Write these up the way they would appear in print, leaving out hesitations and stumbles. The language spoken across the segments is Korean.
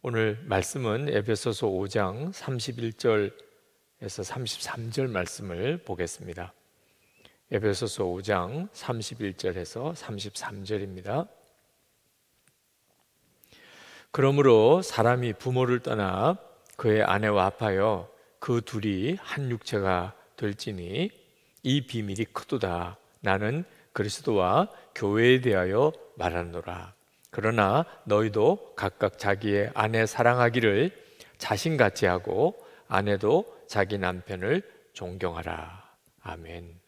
오늘 말씀은 에베소서 5장 31절에서 33절 말씀을 보겠습니다. 에베소서 5장 31절에서 33절입니다. 그러므로 사람이 부모를 떠나 그의 아내와 합하여 그 둘이 한 육체가 될지니 이 비밀이 크도다. 나는 그리스도와 교회에 대하여 말하노라. 그러나 너희도 각각 자기의 아내 사랑하기를 자신같이 하고 아내도 자기 남편을 존경하라. 아멘.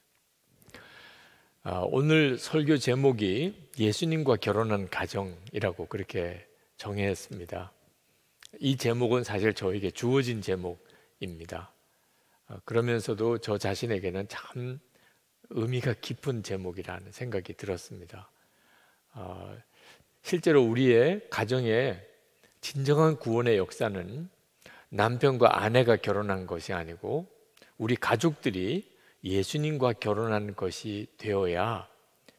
오늘 설교 제목이 예수님과 결혼한 가정이라고 그렇게 정했습니다. 이 제목은 사실 저에게 주어진 제목입니다. 그러면서도 저 자신에게는 참 의미가 깊은 제목이라는 생각이 들었습니다. 실제로 우리의 가정의 진정한 구원의 역사는 남편과 아내가 결혼한 것이 아니고 우리 가족들이 예수님과 결혼한 것이 되어야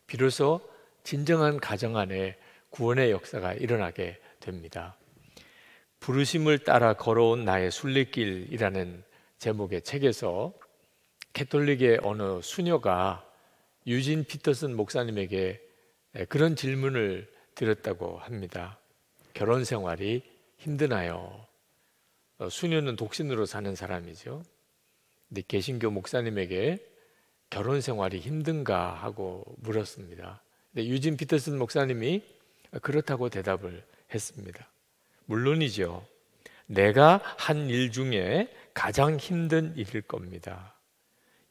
비로소 진정한 가정 안에 구원의 역사가 일어나게 됩니다. 부르심을 따라 걸어온 나의 순례길이라는 제목의 책에서 캐톨릭의 어느 수녀가 유진 피터슨 목사님에게 그런 질문을 드렸다고 합니다. 결혼 생활이 힘드나요? 수녀는 독신으로 사는 사람이죠. 근데 개신교 목사님에게 결혼 생활이 힘든가 하고 물었습니다. 근데 유진 피터슨 목사님이 그렇다고 대답을 했습니다. 물론이죠. 내가 한 일 중에 가장 힘든 일일 겁니다.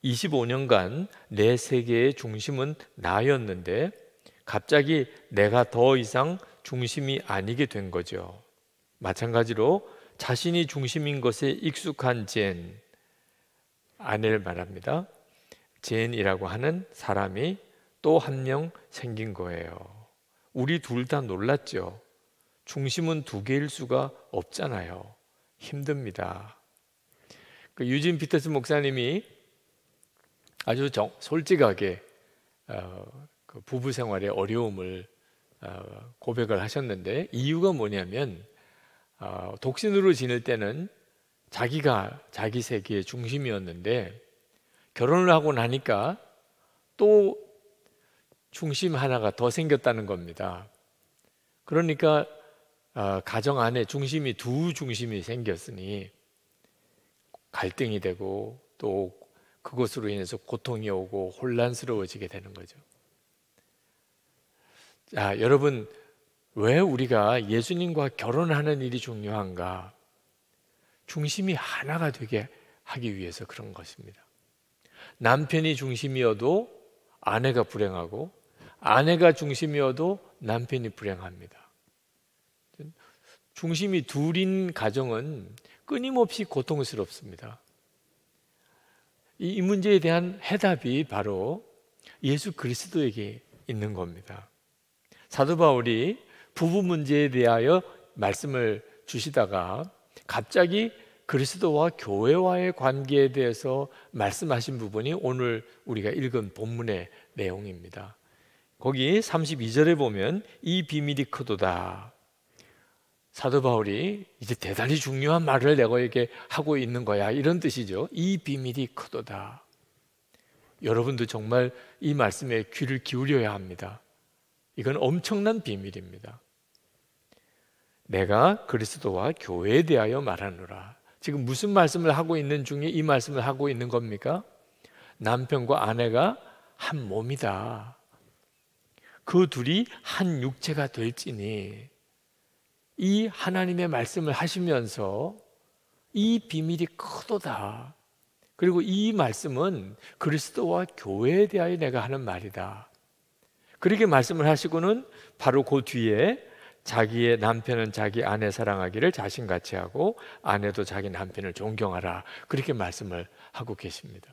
25년간 내 세계의 중심은 나였는데 갑자기 내가 더 이상 중심이 아니게 된 거죠. 마찬가지로 자신이 중심인 것에 익숙한 젠, 아내를 말합니다. 젠이라고 하는 사람이 또 한 명 생긴 거예요. 우리 둘 다 놀랐죠. 중심은 두 개일 수가 없잖아요. 힘듭니다. 유진 피터슨 목사님이 아주 솔직하게 그 부부 생활의 어려움을 고백을 하셨는데 이유가 뭐냐면 독신으로 지낼 때는 자기가 자기 세계의 중심이었는데 결혼을 하고 나니까 또 중심 하나가 더 생겼다는 겁니다. 그러니까 가정 안에 두 중심이 생겼으니 갈등이 되고 또 그것으로 인해서 고통이 오고 혼란스러워지게 되는 거죠. 자, 여러분, 왜 우리가 예수님과 결혼하는 일이 중요한가? 중심이 하나가 되게 하기 위해서 그런 것입니다. 남편이 중심이어도 아내가 불행하고 아내가 중심이어도 남편이 불행합니다. 중심이 둘인 가정은 끊임없이 고통스럽습니다. 이 문제에 대한 해답이 바로 예수 그리스도에게 있는 겁니다. 사도 바울이 부부 문제에 대하여 말씀을 주시다가 갑자기 그리스도와 교회와의 관계에 대해서 말씀하신 부분이 오늘 우리가 읽은 본문의 내용입니다. 거기 32절에 보면 이 비밀이 크도다. 사도 바울이 이제 대단히 중요한 말을 너에게 하고 있는 거야, 이런 뜻이죠. 이 비밀이 크도다. 여러분도 정말 이 말씀에 귀를 기울여야 합니다. 이건 엄청난 비밀입니다. 내가 그리스도와 교회에 대하여 말하노라. 지금 무슨 말씀을 하고 있는 중에 이 말씀을 하고 있는 겁니까? 남편과 아내가 한 몸이다. 그 둘이 한 육체가 될지니, 이 하나님의 말씀을 하시면서 이 비밀이 크도다. 그리고 이 말씀은 그리스도와 교회에 대하여 내가 하는 말이다. 그렇게 말씀을 하시고는 바로 그 뒤에 자기의 남편은 자기 아내 사랑하기를 자신같이 하고 아내도 자기 남편을 존경하라. 그렇게 말씀을 하고 계십니다.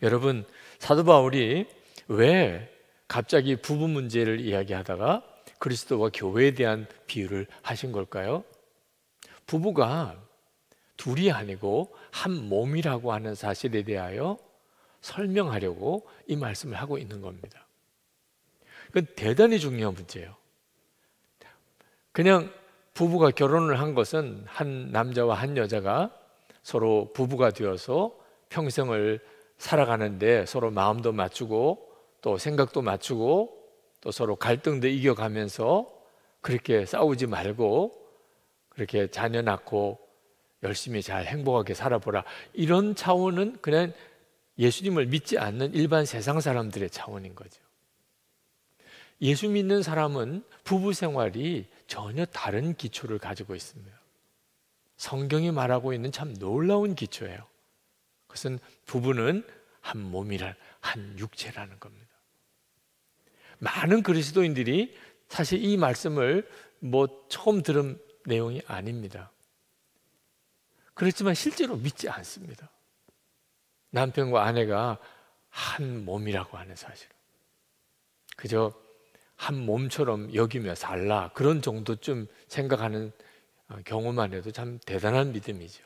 여러분, 사도 바울이 왜 갑자기 부부 문제를 이야기하다가 그리스도와 교회에 대한 비유를 하신 걸까요? 부부가 둘이 아니고 한 몸이라고 하는 사실에 대하여 설명하려고 이 말씀을 하고 있는 겁니다. 그건 대단히 중요한 문제예요. 그냥 부부가 결혼을 한 것은 한 남자와 한 여자가 서로 부부가 되어서 평생을 살아가는데 서로 마음도 맞추고 또 생각도 맞추고 또 서로 갈등도 이겨가면서 그렇게 싸우지 말고 그렇게 자녀 낳고 열심히 잘 행복하게 살아보라, 이런 차원은 그냥 예수님을 믿지 않는 일반 세상 사람들의 차원인 거죠. 예수 믿는 사람은 부부 생활이 전혀 다른 기초를 가지고 있습니다. 성경이 말하고 있는 참 놀라운 기초예요. 그것은 부부는 한 몸이란, 한 육체라는 겁니다. 많은 그리스도인들이 사실 이 말씀을 처음 들은 내용이 아닙니다. 그렇지만 실제로 믿지 않습니다. 남편과 아내가 한 몸이라고 하는 사실, 그저 한 몸처럼 여기며 살라, 그런 정도쯤 생각하는 경우만 해도 참 대단한 믿음이죠.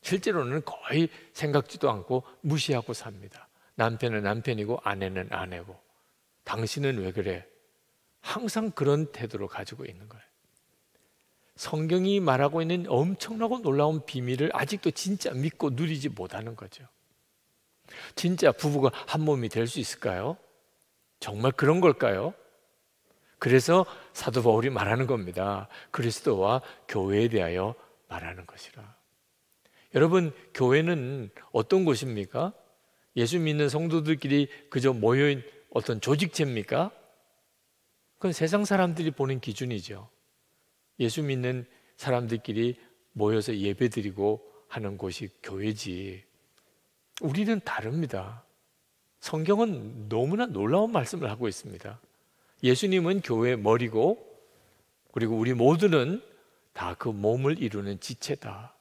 실제로는 거의 생각지도 않고 무시하고 삽니다. 남편은 남편이고 아내는 아내고, 당신은 왜 그래? 항상 그런 태도를 가지고 있는 거예요. 성경이 말하고 있는 엄청나고 놀라운 비밀을 아직도 진짜 믿고 누리지 못하는 거죠. 진짜 부부가 한 몸이 될 수 있을까요? 정말 그런 걸까요? 그래서 사도 바울이 말하는 겁니다. 그리스도와 교회에 대하여 말하는 것이라. 여러분, 교회는 어떤 곳입니까? 예수 믿는 성도들끼리 그저 모여있는 어떤 조직체입니까? 그건 세상 사람들이 보는 기준이죠. 예수 믿는 사람들끼리 모여서 예배드리고 하는 곳이 교회지. 우리는 다릅니다. 성경은 너무나 놀라운 말씀을 하고 있습니다. 예수님은 교회의 머리고, 그리고 우리 모두는 다 그 몸을 이루는 지체다.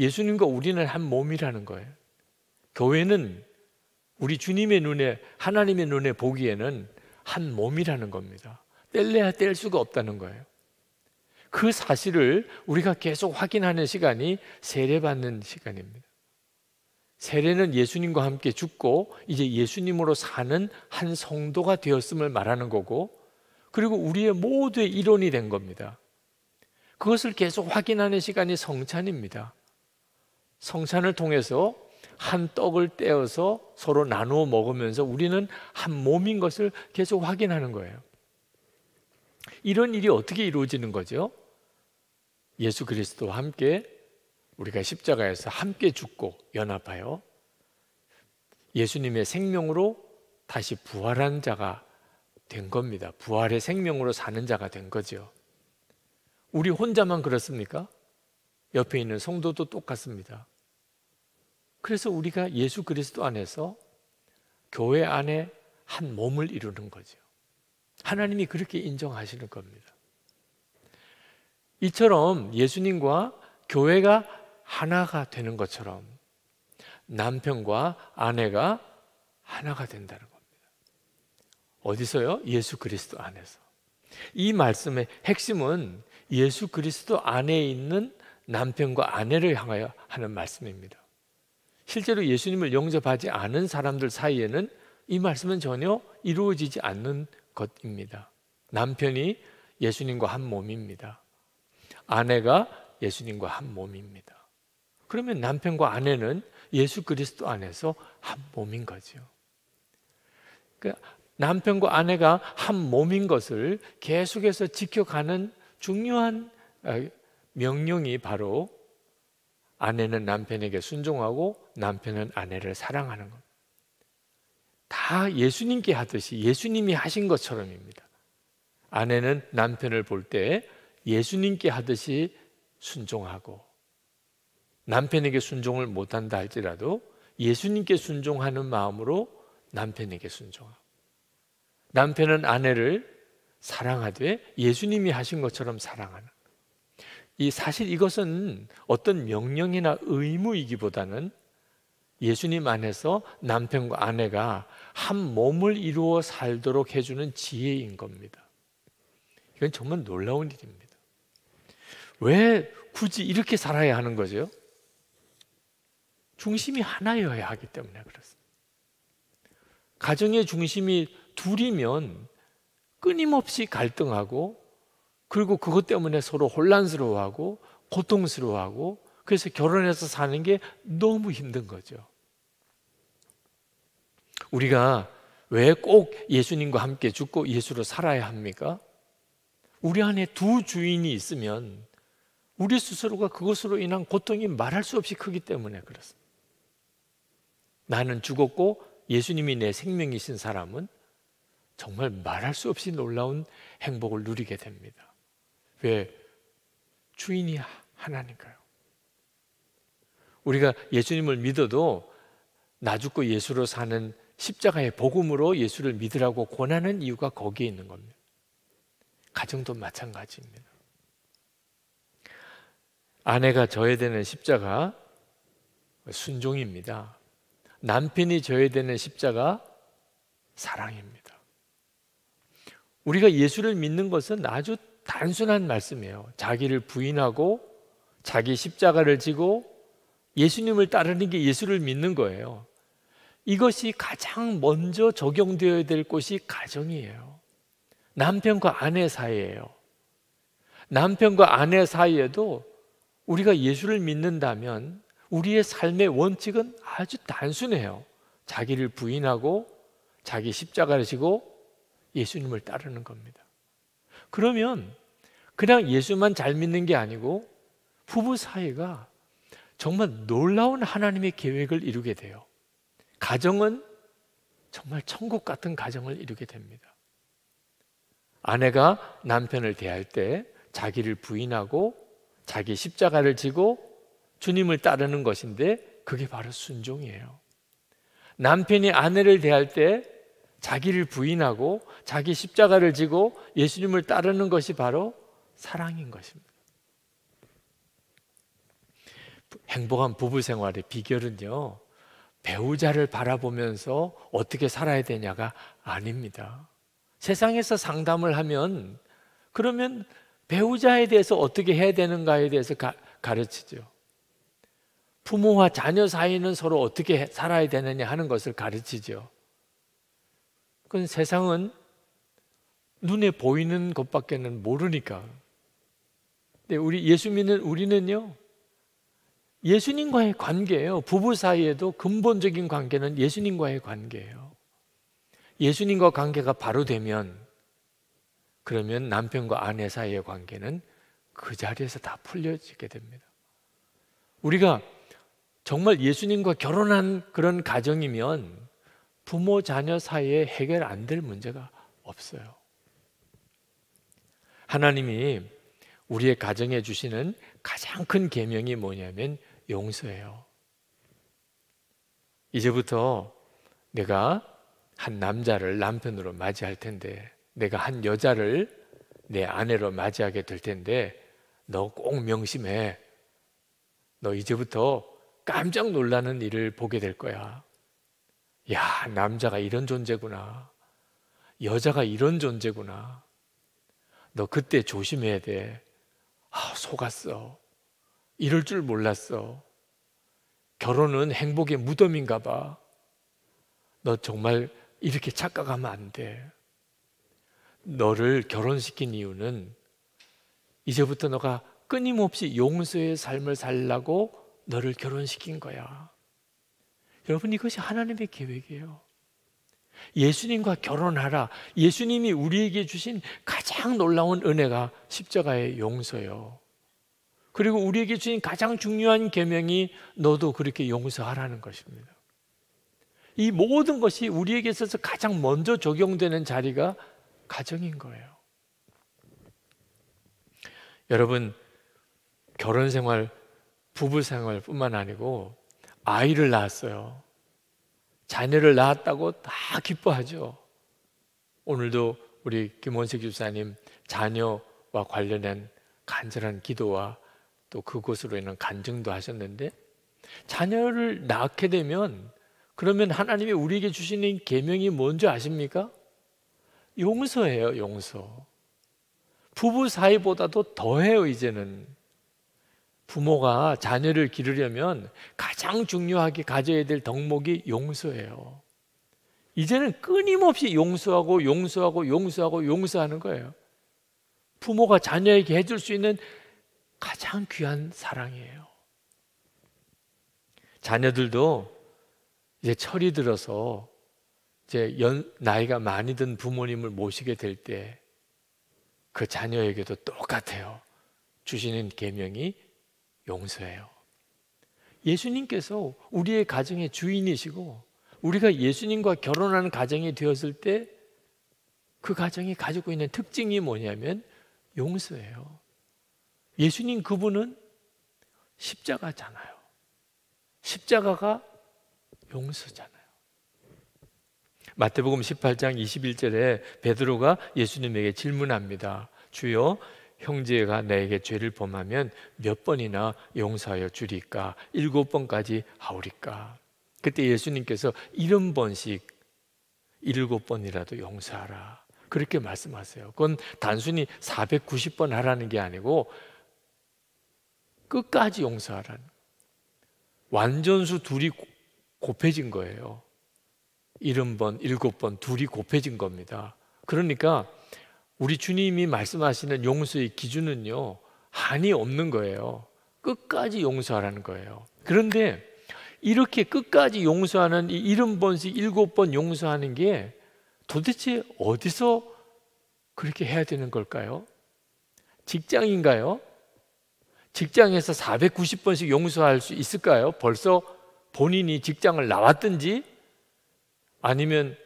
예수님과 우리는 한 몸이라는 거예요. 교회는 우리 주님의 눈에, 하나님의 눈에 보기에는 한 몸이라는 겁니다. 뗄래야 뗄 수가 없다는 거예요. 그 사실을 우리가 계속 확인하는 시간이 세례받는 시간입니다. 세례는 예수님과 함께 죽고 이제 예수님으로 사는 한 성도가 되었음을 말하는 거고, 그리고 우리의 모두의 일원이 된 겁니다. 그것을 계속 확인하는 시간이 성찬입니다. 성찬을 통해서 한 떡을 떼어서 서로 나누어 먹으면서 우리는 한 몸인 것을 계속 확인하는 거예요. 이런 일이 어떻게 이루어지는 거죠? 예수 그리스도와 함께 우리가 십자가에서 함께 죽고 연합하여 예수님의 생명으로 다시 부활한 자가 된 겁니다. 부활의 생명으로 사는 자가 된 거죠. 우리 혼자만 그렇습니까? 옆에 있는 성도도 똑같습니다. 그래서 우리가 예수 그리스도 안에서 교회 안에 한 몸을 이루는 거죠. 하나님이 그렇게 인정하시는 겁니다. 이처럼 예수님과 교회가 하나가 되는 것처럼 남편과 아내가 하나가 된다는 겁니다. 어디서요? 예수 그리스도 안에서. 이 말씀의 핵심은 예수 그리스도 안에 있는 남편과 아내를 향하여 하는 말씀입니다. 실제로 예수님을 영접하지 않은 사람들 사이에는 이 말씀은 전혀 이루어지지 않는 것입니다. 남편이 예수님과 한 몸입니다. 아내가 예수님과 한 몸입니다. 그러면 남편과 아내는 예수 그리스도 안에서 한 몸인 거죠. 그러니까 남편과 아내가 한 몸인 것을 계속해서 지켜가는 중요한 명령이 바로 아내는 남편에게 순종하고 남편은 아내를 사랑하는 것. 다 예수님께 하듯이 예수님이 하신 것처럼입니다. 아내는 남편을 볼 때 예수님께 하듯이 순종하고, 남편에게 순종을 못한다 할지라도 예수님께 순종하는 마음으로 남편에게 순종하고, 남편은 아내를 사랑하되 예수님이 하신 것처럼 사랑하는, 사실 이것은 어떤 명령이나 의무이기보다는 예수님 안에서 남편과 아내가 한 몸을 이루어 살도록 해주는 지혜인 겁니다. 이건 정말 놀라운 일입니다. 왜 굳이 이렇게 살아야 하는 거죠? 중심이 하나여야 하기 때문에 그렇습니다. 가정의 중심이 둘이면 끊임없이 갈등하고 그리고 그것 때문에 서로 혼란스러워하고 고통스러워하고 그래서 결혼해서 사는 게 너무 힘든 거죠. 우리가 왜 꼭 예수님과 함께 죽고 예수로 살아야 합니까? 우리 안에 두 주인이 있으면 우리 스스로가 그것으로 인한 고통이 말할 수 없이 크기 때문에 그렇습니다. 나는 죽었고 예수님이 내 생명이신 사람은 정말 말할 수 없이 놀라운 행복을 누리게 됩니다. 왜? 주인이 하나니까요. 우리가 예수님을 믿어도 나 죽고 예수로 사는 십자가의 복음으로 예수를 믿으라고 권하는 이유가 거기에 있는 겁니다. 가정도 마찬가지입니다. 아내가 져야 되는 십자가 순종입니다. 남편이 져야 되는 십자가 사랑입니다. 우리가 예수를 믿는 것은 아주 단순한 말씀이에요. 자기를 부인하고 자기 십자가를 지고 예수님을 따르는 게 예수를 믿는 거예요. 이것이 가장 먼저 적용되어야 될 곳이 가정이에요. 남편과 아내 사이예요. 남편과 아내 사이에도 우리가 예수를 믿는다면 우리의 삶의 원칙은 아주 단순해요. 자기를 부인하고 자기 십자가를 지고 예수님을 따르는 겁니다. 그러면 그냥 예수만 잘 믿는 게 아니고 부부 사이가 정말 놀라운 하나님의 계획을 이루게 돼요. 가정은 정말 천국 같은 가정을 이루게 됩니다. 아내가 남편을 대할 때 자기를 부인하고 자기 십자가를 지고 주님을 따르는 것인데 그게 바로 순종이에요. 남편이 아내를 대할 때 자기를 부인하고 자기 십자가를 지고 예수님을 따르는 것이 바로 사랑인 것입니다. 행복한 부부 생활의 비결은요, 배우자를 바라보면서 어떻게 살아야 되냐가 아닙니다. 세상에서 상담을 하면 그러면 배우자에 대해서 어떻게 해야 되는가에 대해서 가르치죠. 부모와 자녀 사이는 서로 어떻게 살아야 되느냐 하는 것을 가르치죠. 그건 세상은 눈에 보이는 것밖에는 모르니까. 근데 우리 예수 믿는 우리는요, 예수님과의 관계예요. 부부 사이에도 근본적인 관계는 예수님과의 관계예요. 예수님과 관계가 바로 되면 그러면 남편과 아내 사이의 관계는 그 자리에서 다 풀려지게 됩니다. 우리가 정말 예수님과 결혼한 그런 가정이면 부모 자녀 사이에 해결 안 될 문제가 없어요. 하나님이 우리의 가정에 주시는 가장 큰 계명이 뭐냐면 용서예요. 이제부터 내가 한 남자를 남편으로 맞이할 텐데, 내가 한 여자를 내 아내로 맞이하게 될 텐데 너 꼭 명심해. 너 이제부터 깜짝 놀라는 일을 보게 될 거야. 야, 남자가 이런 존재구나. 여자가 이런 존재구나. 너 그때 조심해야 돼. 아, 속았어. 이럴 줄 몰랐어. 결혼은 행복의 무덤인가 봐. 너 정말 이렇게 착각하면 안 돼. 너를 결혼시킨 이유는 이제부터 너가 끊임없이 용서의 삶을 살라고 너를 결혼시킨 거야. 여러분, 이것이 하나님의 계획이에요. 예수님과 결혼하라. 예수님이 우리에게 주신 가장 놀라운 은혜가 십자가의 용서요. 그리고 우리에게 주신 가장 중요한 계명이 너도 그렇게 용서하라는 것입니다. 이 모든 것이 우리에게 있어서 가장 먼저 적용되는 자리가 가정인 거예요. 여러분, 결혼 생활, 부부 생활뿐만 아니고 아이를 낳았어요. 자녀를 낳았다고 다 기뻐하죠. 오늘도 우리 김원식 집사님 자녀와 관련된 간절한 기도와 또 그것으로 인한 간증도 하셨는데, 자녀를 낳게 되면 그러면 하나님이 우리에게 주시는 계명이 뭔지 아십니까? 용서예요, 용서. 부부 사이보다도 더해요. 이제는 부모가 자녀를 기르려면 가장 중요하게 가져야 될 덕목이 용서예요. 이제는 끊임없이 용서하고 용서하고 용서하고 용서하는 거예요. 부모가 자녀에게 해줄 수 있는 가장 귀한 사랑이에요. 자녀들도 이제 철이 들어서 이제 나이가 많이 든 부모님을 모시게 될 때 그 자녀에게도 똑같아요. 주시는 계명이 용서예요. 예수님께서 우리의 가정의 주인이시고 우리가 예수님과 결혼하는 가정이 되었을 때 그 가정이 가지고 있는 특징이 뭐냐면 용서예요. 예수님 그분은 십자가잖아요. 십자가가 용서잖아요. 마태복음 18장 21절에 베드로가 예수님에게 질문합니다. 주여, 형제가 나에게 죄를 범하면 몇 번이나 용서하여 주리까? 7번까지 하오리까? 그때 예수님께서 70번씩 7번이라도 용서하라, 그렇게 말씀하세요. 그건 단순히 490번 하라는 게 아니고 끝까지 용서하라는, 완전수 둘이 곱해진 거예요. 70번, 7번 둘이 곱해진 겁니다. 그러니까 우리 주님이 말씀하시는 용서의 기준은요, 한이 없는 거예요. 끝까지 용서하라는 거예요. 그런데 이렇게 끝까지 용서하는 이 70번씩 7번 용서하는 게 도대체 어디서 그렇게 해야 되는 걸까요? 직장인가요? 직장에서 490번씩 용서할 수 있을까요? 벌써 본인이 직장을 나왔든지 아니면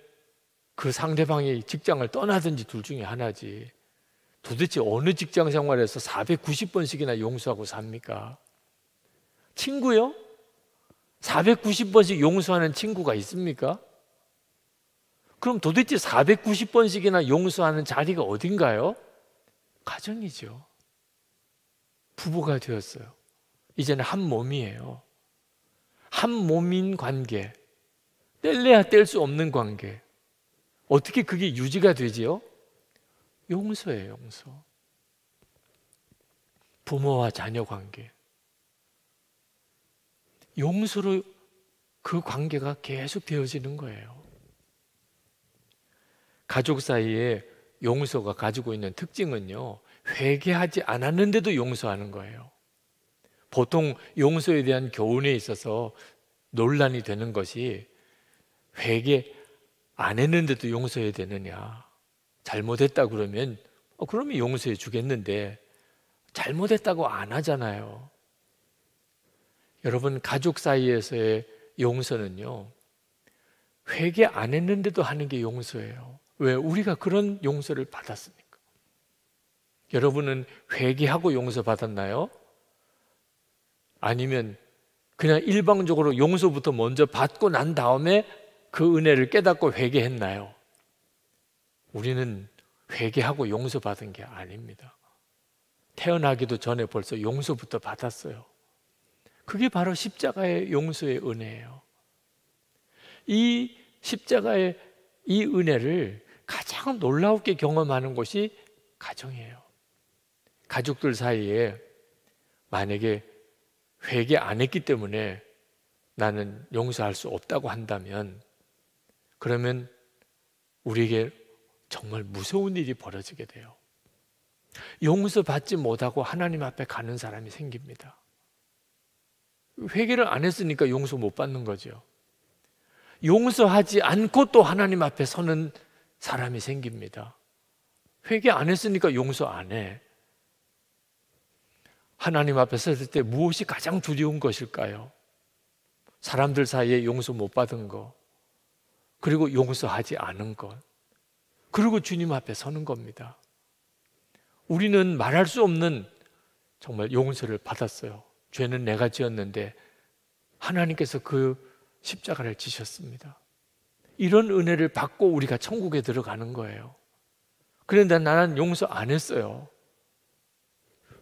그 상대방이 직장을 떠나든지 둘 중에 하나지. 도대체 어느 직장 생활에서 490번씩이나 용서하고 삽니까? 친구요? 490번씩 용서하는 친구가 있습니까? 그럼 도대체 490번씩이나 용서하는 자리가 어딘가요? 가정이죠. 부부가 되었어요. 이제는 한 몸이에요. 한 몸인 관계, 뗄래야 뗄 수 없는 관계. 어떻게 그게 유지가 되지요? 용서예요, 용서. 부모와 자녀 관계, 용서로 그 관계가 계속 되어지는 거예요. 가족 사이에 용서가 가지고 있는 특징은요, 회개하지 않았는데도 용서하는 거예요. 보통 용서에 대한 교훈에 있어서 논란이 되는 것이, 회개 안 했는데도 용서해야 되느냐, 잘못했다 그러면 그러면 용서해 주겠는데 잘못했다고 안 하잖아요. 여러분, 가족 사이에서의 용서는요, 회개 안 했는데도 하는 게 용서예요. 왜? 우리가 그런 용서를 받았으니까. 여러분은 회개하고 용서받았나요? 아니면 그냥 일방적으로 용서부터 먼저 받고 난 다음에 그 은혜를 깨닫고 회개했나요? 우리는 회개하고 용서받은 게 아닙니다. 태어나기도 전에 벌써 용서부터 받았어요. 그게 바로 십자가의 용서의 은혜예요. 이 십자가의 이 은혜를 가장 놀랍게 경험하는 곳이 가정이에요. 가족들 사이에 만약에 회개 안 했기 때문에 나는 용서할 수 없다고 한다면, 그러면 우리에게 정말 무서운 일이 벌어지게 돼요. 용서받지 못하고 하나님 앞에 가는 사람이 생깁니다. 회개를 안 했으니까 용서 못 받는 거죠. 용서하지 않고 또 하나님 앞에 서는 사람이 생깁니다. 회개 안 했으니까 용서 안 해. 하나님 앞에 섰을 때 무엇이 가장 두려운 것일까요? 사람들 사이에 용서 못 받은 거, 그리고 용서하지 않은 것, 그리고 주님 앞에 서는 겁니다. 우리는 말할 수 없는 정말 용서를 받았어요. 죄는 내가 지었는데 하나님께서 그 십자가를 지셨습니다. 이런 은혜를 받고 우리가 천국에 들어가는 거예요. 그런데 나는 용서 안 했어요.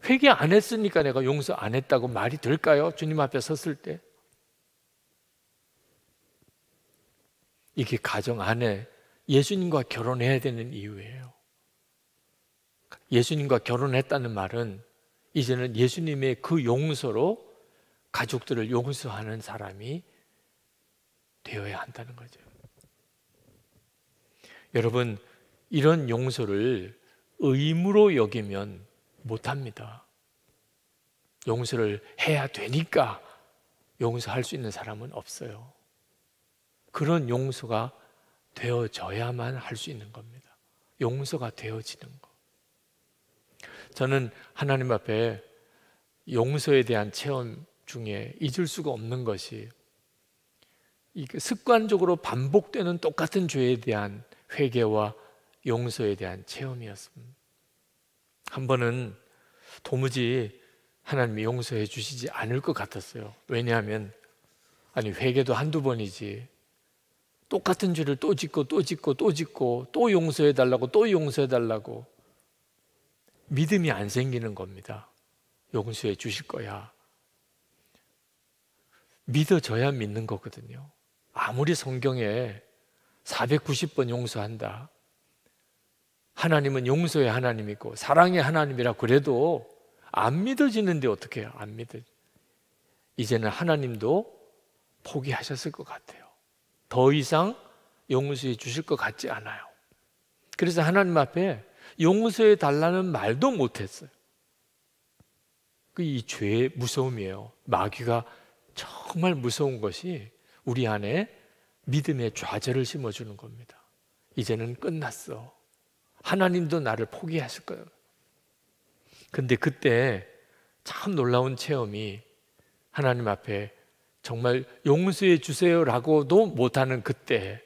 회개 안 했으니까 내가 용서 안 했다고 말이 될까요? 주님 앞에 섰을 때. 이게 가정 안에 예수님과 결혼해야 되는 이유예요. 예수님과 결혼했다는 말은 이제는 예수님의 그 용서로 가족들을 용서하는 사람이 되어야 한다는 거죠. 여러분, 이런 용서를 의무로 여기면 못합니다. 용서를 해야 되니까 용서할 수 있는 사람은 없어요. 그런 용서가 되어져야만 할 수 있는 겁니다. 용서가 되어지는 것. 저는 하나님 앞에 용서에 대한 체험 중에 잊을 수가 없는 것이 습관적으로 반복되는 똑같은 죄에 대한 회개와 용서에 대한 체험이었습니다. 한 번은 도무지 하나님이 용서해 주시지 않을 것 같았어요. 왜냐하면 회개도 한두 번이지 똑같은 죄를 또 짓고 또 짓고 또 짓고 또 용서해 달라고 또 용서해 달라고 믿음이 안 생기는 겁니다. 용서해 주실 거야. 믿어져야 믿는 거거든요. 아무리 성경에 490번 용서한다, 하나님은 용서의 하나님이고 사랑의 하나님이라 그래도 안 믿어지는데 어떻게 해요? 안 믿어. 이제는 하나님도 포기하셨을 것 같아요. 더 이상 용서해 주실 것 같지 않아요. 그래서 하나님 앞에 용서해 달라는 말도 못했어요. 이 죄의 무서움이에요. 마귀가 정말 무서운 것이 우리 안에 믿음의 좌절을 심어주는 겁니다. 이제는 끝났어. 하나님도 나를 포기하실 거예요. 근데 그때 참 놀라운 체험이, 하나님 앞에 정말 용서해 주세요라고도 못하는 그때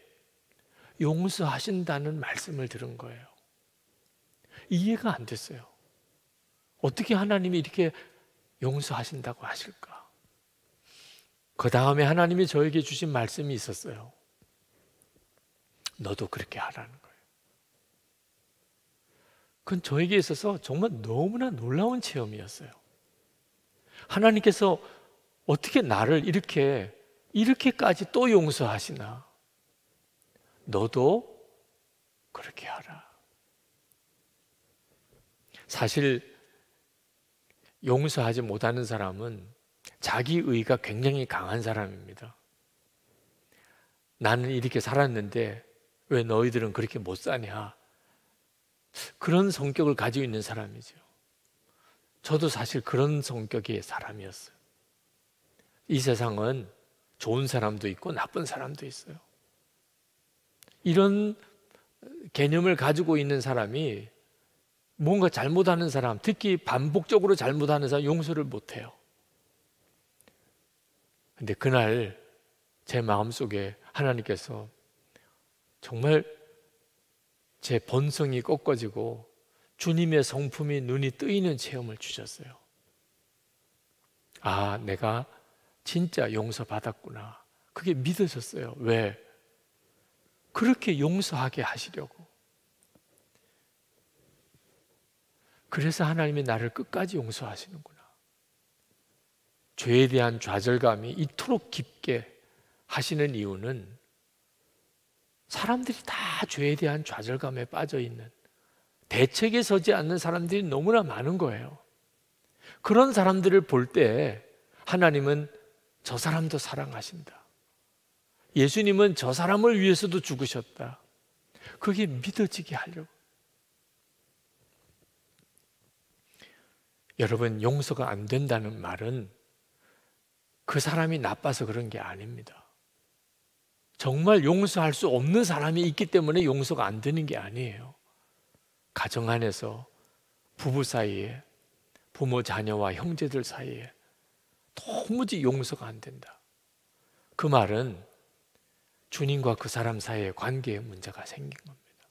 용서하신다는 말씀을 들은 거예요. 이해가 안 됐어요. 어떻게 하나님이 이렇게 용서하신다고 하실까? 그 다음에 하나님이 저에게 주신 말씀이 있었어요. 너도 그렇게 하라는 거예요. 그건 저에게 있어서 정말 너무나 놀라운 체험이었어요. 하나님께서 어떻게 나를 이렇게까지 또 용서하시나? 너도 그렇게 하라. 사실 용서하지 못하는 사람은 자기 의가 굉장히 강한 사람입니다. 나는 이렇게 살았는데 왜 너희들은 그렇게 못 사냐? 그런 성격을 가지고 있는 사람이죠. 저도 사실 그런 성격의 사람이었어요. 이 세상은 좋은 사람도 있고 나쁜 사람도 있어요. 이런 개념을 가지고 있는 사람이 뭔가 잘못하는 사람, 특히 반복적으로 잘못하는 사람 용서를 못해요. 근데 그날 제 마음속에 하나님께서 정말 제 본성이 꺾어지고 주님의 성품이 눈이 뜨이는 체험을 주셨어요. 아, 내가 진짜 용서받았구나. 그게 믿어졌어요. 왜? 그렇게 용서하게 하시려고. 그래서 하나님이 나를 끝까지 용서하시는구나. 죄에 대한 좌절감이 이토록 깊게 하시는 이유는 사람들이 다 죄에 대한 좌절감에 빠져 있는, 대책에 서지 않는 사람들이 너무나 많은 거예요. 그런 사람들을 볼 때 하나님은 저 사람도 사랑하신다. 예수님은 저 사람을 위해서도 죽으셨다. 그게 믿어지게 하려고. 여러분, 용서가 안 된다는 말은 그 사람이 나빠서 그런 게 아닙니다. 정말 용서할 수 없는 사람이 있기 때문에 용서가 안 되는 게 아니에요. 가정 안에서, 부부 사이에, 부모 자녀와 형제들 사이에 도무지 용서가 안 된다. 그 말은 주님과 그 사람 사이의 관계에 문제가 생긴 겁니다.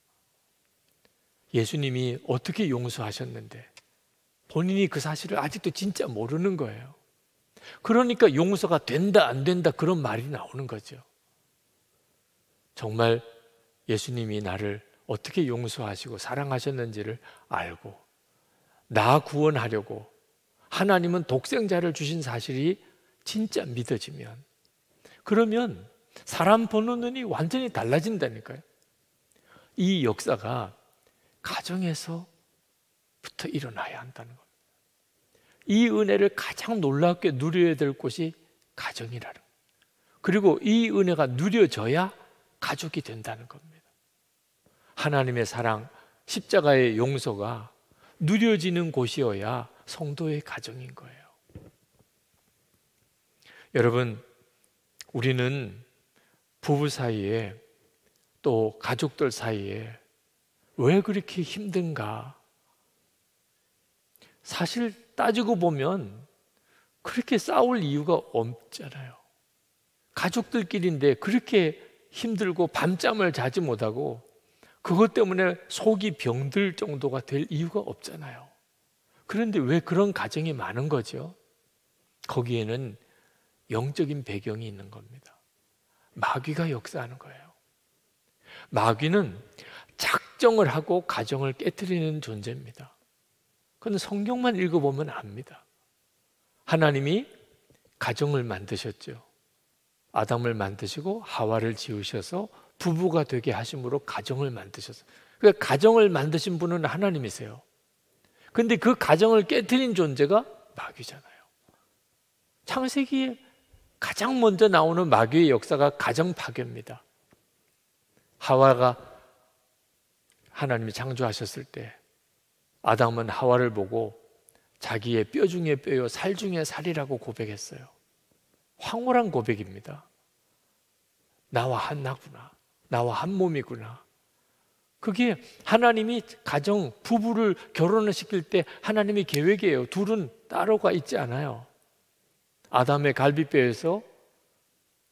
예수님이 어떻게 용서하셨는데 본인이 그 사실을 아직도 진짜 모르는 거예요. 그러니까 용서가 된다 안 된다 그런 말이 나오는 거죠. 정말 예수님이 나를 어떻게 용서하시고 사랑하셨는지를 알고 나 구원하려고 하나님은 독생자를 주신 사실이 진짜 믿어지면, 그러면 사람 보는 눈이 완전히 달라진다니까요. 이 역사가 가정에서부터 일어나야 한다는 겁니다. 이 은혜를 가장 놀랍게 누려야 될 곳이 가정이라는 거예요. 그리고 이 은혜가 누려져야 가족이 된다는 겁니다. 하나님의 사랑, 십자가의 용서가 누려지는 곳이어야 성도의 가정인 거예요. 여러분, 우리는 부부 사이에 또 가족들 사이에 왜 그렇게 힘든가? 사실 따지고 보면 그렇게 싸울 이유가 없잖아요. 가족들끼리인데 그렇게 힘들고 밤잠을 자지 못하고 그것 때문에 속이 병들 정도가 될 이유가 없잖아요. 그런데 왜 그런 가정이 많은 거죠? 거기에는 영적인 배경이 있는 겁니다. 마귀가 역사하는 거예요. 마귀는 작정을 하고 가정을 깨트리는 존재입니다. 그건 성경만 읽어보면 압니다. 하나님이 가정을 만드셨죠. 아담을 만드시고 하와를 지으셔서 부부가 되게 하심으로 가정을 만드셨어요. 그러니까 가정을 만드신 분은 하나님이세요. 그런데 그 가정을 깨트린 존재가 마귀잖아요. 창세기에 가장 먼저 나오는 마귀의 역사가 가정 파괴입니다. 하와가 하나님이 창조하셨을 때 아담은 하와를 보고 자기의 뼈 중에 뼈요 살 중에 살이라고 고백했어요. 황홀한 고백입니다. 나와 하나구나. 나와 한 몸이구나. 그게 하나님이 가정, 부부를 결혼을 시킬 때 하나님의 계획이에요. 둘은 따로가 있지 않아요. 아담의 갈비뼈에서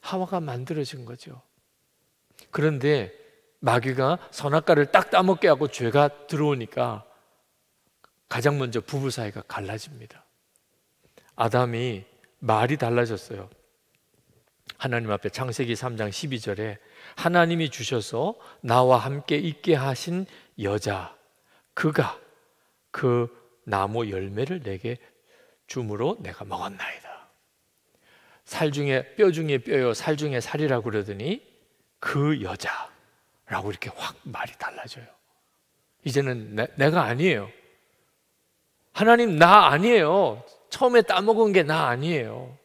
하와가 만들어진 거죠. 그런데 마귀가 선악과를 딱 따먹게 하고 죄가 들어오니까 가장 먼저 부부 사이가 갈라집니다. 아담이 말이 달라졌어요. 하나님 앞에 창세기 3장 12절에 하나님이 주셔서 나와 함께 있게 하신 여자, 그가 그 나무 열매를 내게 주므로 내가 먹었나이다. 살 중에 뼈 중에 뼈요 살 중에 살이라고 그러더니 그 여자라고 이렇게 확 말이 달라져요. 이제는 내가 아니에요. 하나님 나 아니에요. 처음에 따먹은 게 나 아니에요.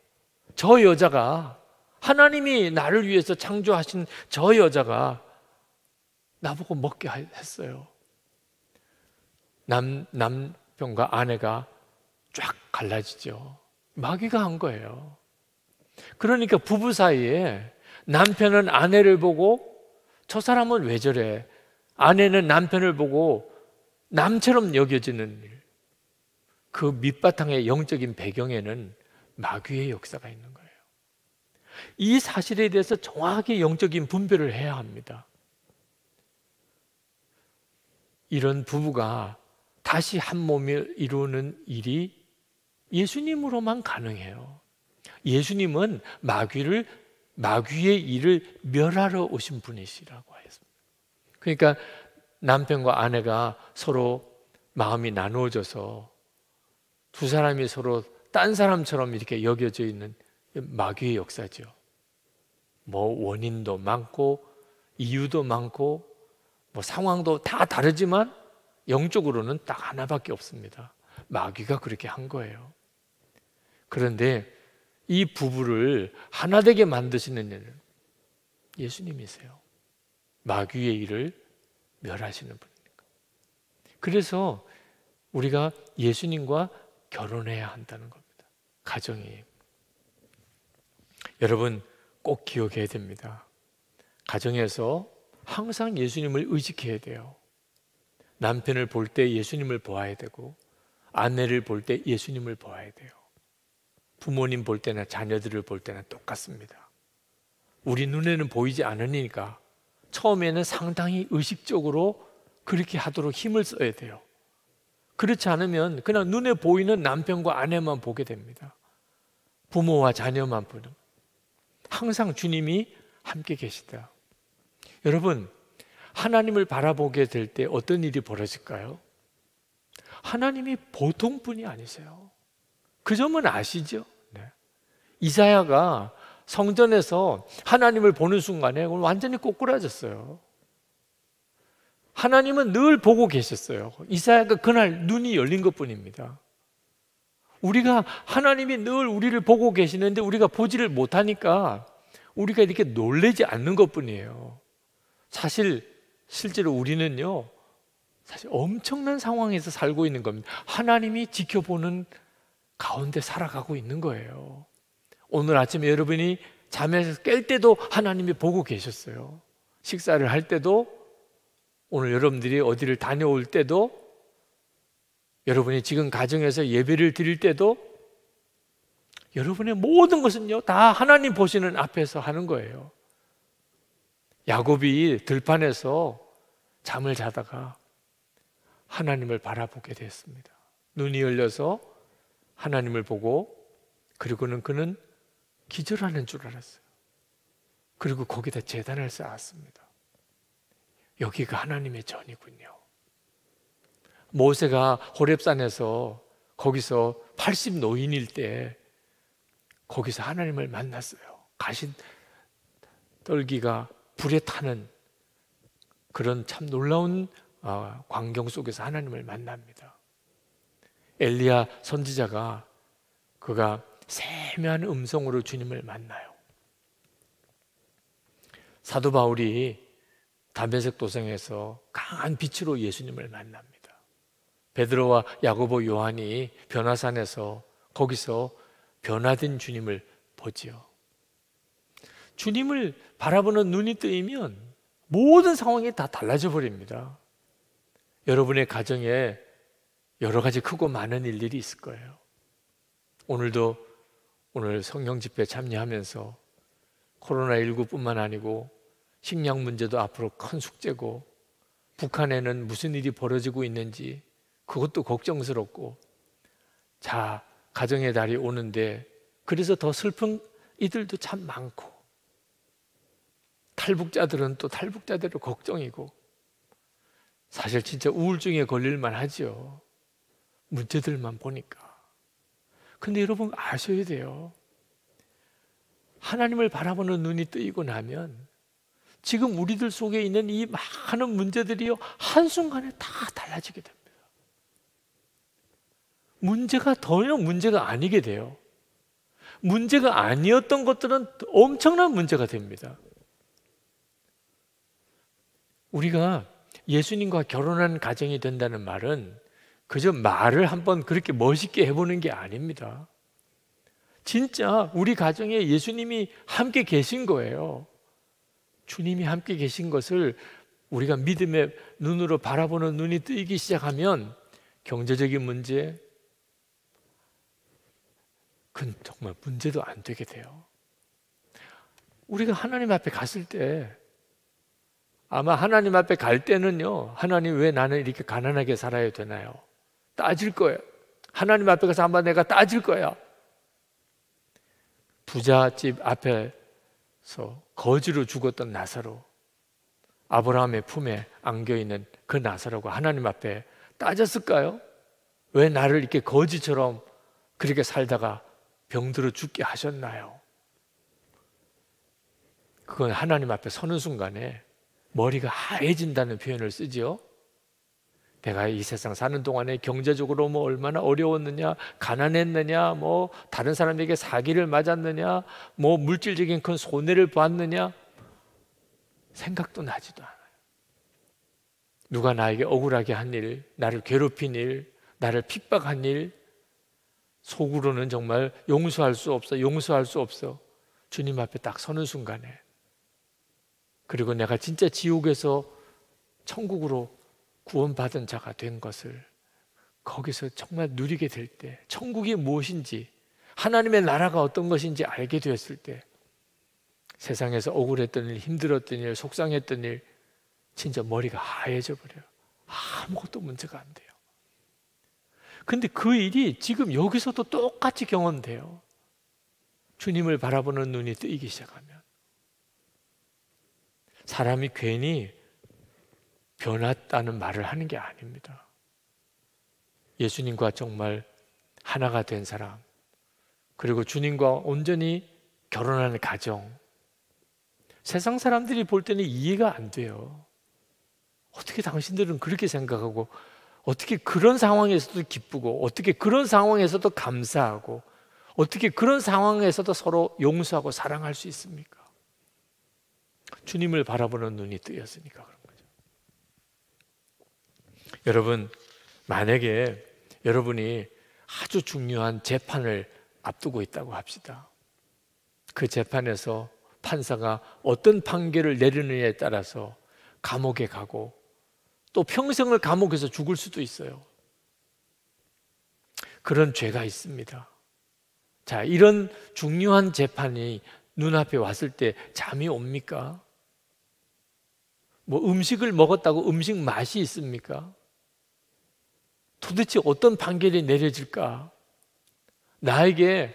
저 여자가 하나님이 나를 위해서 창조하신 저 여자가 나보고 먹게 했어요. 남편과 아내가 쫙 갈라지죠. 마귀가 한 거예요. 그러니까 부부 사이에 남편은 아내를 보고 저 사람은 왜 저래? 아내는 남편을 보고 남처럼 여겨지는 일. 그 밑바탕의 영적인 배경에는 마귀의 역사가 있는 거예요. 이 사실에 대해서 정확하게 영적인 분별을 해야 합니다. 이런 부부가 다시 한 몸을 이루는 일이 예수님으로만 가능해요. 예수님은 마귀의 일을 멸하러 오신 분이시라고 했습니다. 그러니까 남편과 아내가 서로 마음이 나누어져서 두 사람이 서로 딴 사람처럼 이렇게 여겨져 있는 마귀의 역사죠. 뭐 원인도 많고 이유도 많고 뭐 상황도 다 다르지만 영적으로는 딱 하나밖에 없습니다. 마귀가 그렇게 한 거예요. 그런데 이 부부를 하나 되게 만드시는 일은 예수님이세요. 마귀의 일을 멸하시는 분이니까. 그래서 우리가 예수님과 결혼해야 한다는 겁니다. 가정이. 여러분 꼭 기억해야 됩니다. 가정에서 항상 예수님을 의식해야 돼요. 남편을 볼 때 예수님을 보아야 되고 아내를 볼 때 예수님을 보아야 돼요. 부모님 볼 때나 자녀들을 볼 때나 똑같습니다. 우리 눈에는 보이지 않으니까 처음에는 상당히 의식적으로 그렇게 하도록 힘을 써야 돼요. 그렇지 않으면 그냥 눈에 보이는 남편과 아내만 보게 됩니다. 부모와 자녀만 보는. 항상 주님이 함께 계시다. 여러분, 하나님을 바라보게 될 때 어떤 일이 벌어질까요? 하나님이 보통 분이 아니세요. 그 점은 아시죠? 네. 이사야가 성전에서 하나님을 보는 순간에 완전히 꼬꾸라졌어요. 하나님은 늘 보고 계셨어요. 이사야가 그날 눈이 열린 것뿐입니다. 우리가 하나님이 늘 우리를 보고 계시는데 우리가 보지를 못하니까 우리가 이렇게 놀라지 않는 것뿐이에요. 사실 실제로 우리는요 사실 엄청난 상황에서 살고 있는 겁니다. 하나님이 지켜보는 가운데 살아가고 있는 거예요. 오늘 아침에 여러분이 잠에서 깰 때도 하나님이 보고 계셨어요. 식사를 할 때도, 오늘 여러분들이 어디를 다녀올 때도, 여러분이 지금 가정에서 예배를 드릴 때도, 여러분의 모든 것은요 다 하나님 보시는 앞에서 하는 거예요. 야곱이 들판에서 잠을 자다가 하나님을 바라보게 됐습니다. 눈이 열려서 하나님을 보고, 그리고는 그는 기절하는 줄 알았어요. 그리고 거기다 제단을 쌓았습니다. 여기가 하나님의 전이군요. 모세가 호렙산에서 거기서 80 노인일 때 거기서 하나님을 만났어요. 가시 떨기가 불에 타는 그런 참 놀라운 광경 속에서 하나님을 만납니다. 엘리야 선지자가 그가 세미한 음성으로 주님을 만나요. 사도 바울이 담메색 도성에서 강한 빛으로 예수님을 만납니다. 베드로와 야고보, 요한이 변화산에서 거기서 변화된 주님을 보지요. 주님을 바라보는 눈이 뜨이면 모든 상황이 다 달라져 버립니다. 여러분의 가정에 여러 가지 크고 많은 일들이 있을 거예요. 오늘 성령 집회 참여하면서 코로나19뿐만 아니고 식량 문제도 앞으로 큰 숙제고, 북한에는 무슨 일이 벌어지고 있는지 그것도 걱정스럽고, 자, 가정의 달이 오는데 그래서 더 슬픈 이들도 참 많고, 탈북자들은 또 탈북자대로 걱정이고, 사실 진짜 우울증에 걸릴만 하죠. 문제들만 보니까. 근데 여러분 아셔야 돼요. 하나님을 바라보는 눈이 뜨이고 나면 지금 우리들 속에 있는 이 많은 문제들이요 한순간에 다 달라지게 됩니다. 문제가 전혀 문제가 아니게 돼요. 문제가 아니었던 것들은 엄청난 문제가 됩니다. 우리가 예수님과 결혼한 가정이 된다는 말은 그저 말을 한번 그렇게 멋있게 해보는 게 아닙니다. 진짜 우리 가정에 예수님이 함께 계신 거예요. 주님이 함께 계신 것을 우리가 믿음의 눈으로 바라보는 눈이 뜨이기 시작하면 경제적인 문제, 그건 정말 문제도 안 되게 돼요. 우리가 하나님 앞에 갔을 때, 아마 하나님 앞에 갈 때는요, 하나님 왜 나는 이렇게 가난하게 살아야 되나요? 따질 거예요. 하나님 앞에 가서 한번 내가 따질 거야. 부잣집 앞에서 거지로 죽었던 나사로, 아브라함의 품에 안겨있는 그 나사로가 하나님 앞에 따졌을까요? 왜 나를 이렇게 거지처럼 그렇게 살다가 병들어 죽게 하셨나요? 그건 하나님 앞에 서는 순간에 머리가 하얘진다는 표현을 쓰지요. 내가 이 세상 사는 동안에 경제적으로 뭐 얼마나 어려웠느냐, 가난했느냐, 뭐 다른 사람에게 사기를 맞았느냐, 뭐 물질적인 큰 손해를 봤느냐, 생각도 나지도 않아요. 누가 나에게 억울하게 한 일, 나를 괴롭힌 일, 나를 핍박한 일, 속으로는 정말 용서할 수 없어. 주님 앞에 딱 서는 순간에, 그리고 내가 진짜 지옥에서 천국으로 구원받은 자가 된 것을 거기서 정말 누리게 될 때, 천국이 무엇인지, 하나님의 나라가 어떤 것인지 알게 되었을 때, 세상에서 억울했던 일, 힘들었던 일, 속상했던 일, 진짜 머리가 하얘져 버려요. 아무것도 문제가 안 돼요. 근데 그 일이 지금 여기서도 똑같이 경험돼요. 주님을 바라보는 눈이 뜨이기 시작하면. 사람이 괜히 변했다는 말을 하는 게 아닙니다. 예수님과 정말 하나가 된 사람, 그리고 주님과 온전히 결혼하는 가정, 세상 사람들이 볼 때는 이해가 안 돼요. 어떻게 당신들은 그렇게 생각하고, 어떻게 그런 상황에서도 기쁘고, 어떻게 그런 상황에서도 감사하고, 어떻게 그런 상황에서도 서로 용서하고 사랑할 수 있습니까? 주님을 바라보는 눈이 뜨였으니까 그런 거죠. 여러분, 만약에 여러분이 아주 중요한 재판을 앞두고 있다고 합시다. 그 재판에서 판사가 어떤 판결을 내리느냐에 따라서 감옥에 가고 또 평생을 감옥에서 죽을 수도 있어요. 그런 죄가 있습니다. 자, 이런 중요한 재판이 눈앞에 왔을 때 잠이 옵니까? 뭐 음식을 먹었다고 음식 맛이 있습니까? 도대체 어떤 판결이 내려질까? 나에게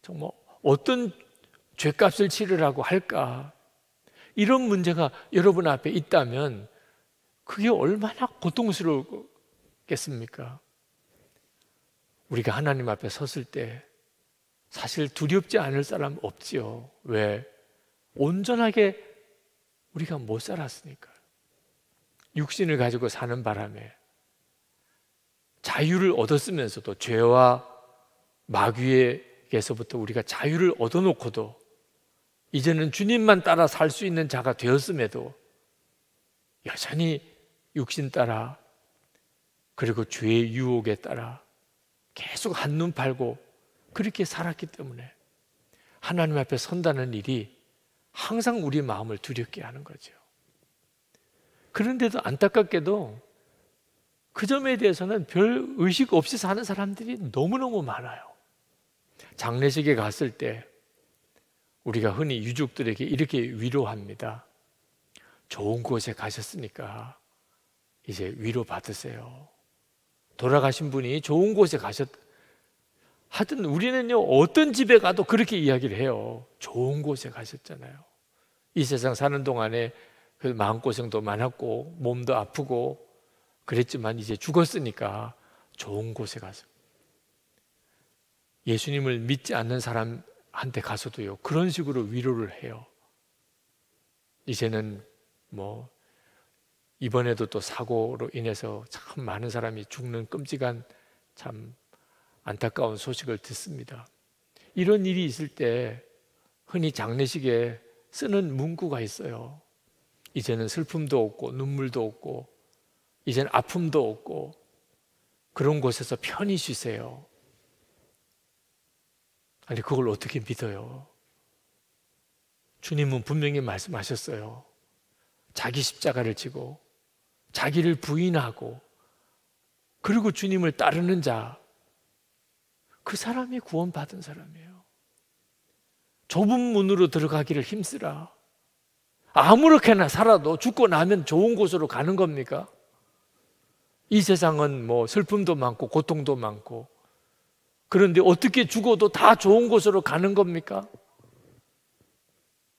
정말 어떤 죄값을 치르라고 할까? 이런 문제가 여러분 앞에 있다면 그게 얼마나 고통스럽겠습니까? 우리가 하나님 앞에 섰을 때 사실 두렵지 않을 사람 없지요. 왜? 온전하게 우리가 못 살았으니까. 육신을 가지고 사는 바람에 자유를 얻었으면서도 죄와 마귀에게서부터 우리가 자유를 얻어놓고도 이제는 주님만 따라 살 수 있는 자가 되었음에도 여전히 육신 따라 그리고 죄의 유혹에 따라 계속 한눈 팔고 그렇게 살았기 때문에 하나님 앞에 선다는 일이 항상 우리 마음을 두렵게 하는 거죠. 그런데도 안타깝게도 그 점에 대해서는 별 의식 없이 사는 사람들이 너무너무 많아요. 장례식에 갔을 때 우리가 흔히 유족들에게 이렇게 위로합니다. 좋은 곳에 가셨으니까 이제 위로 받으세요. 돌아가신 분이 좋은 곳에 하여튼 우리는요, 어떤 집에 가도 그렇게 이야기를 해요. 좋은 곳에 가셨잖아요. 이 세상 사는 동안에 그 마음고생도 많았고 몸도 아프고 그랬지만 이제 죽었으니까 좋은 곳에 가서. 예수님을 믿지 않는 사람한테 가서도요, 그런 식으로 위로를 해요. 이제는 뭐 이번에도 또 사고로 인해서 참 많은 사람이 죽는 끔찍한 참 안타까운 소식을 듣습니다. 이런 일이 있을 때 흔히 장례식에 쓰는 문구가 있어요. 이제는 슬픔도 없고 눈물도 없고 이제는 아픔도 없고 그런 곳에서 편히 쉬세요. 아니, 그걸 어떻게 믿어요? 주님은 분명히 말씀하셨어요. 자기 십자가를 지고 자기를 부인하고 그리고 주님을 따르는 자, 그 사람이 구원받은 사람이에요. 좁은 문으로 들어가기를 힘쓰라. 아무렇게나 살아도 죽고 나면 좋은 곳으로 가는 겁니까? 이 세상은 뭐 슬픔도 많고 고통도 많고, 그런데 어떻게 죽어도 다 좋은 곳으로 가는 겁니까?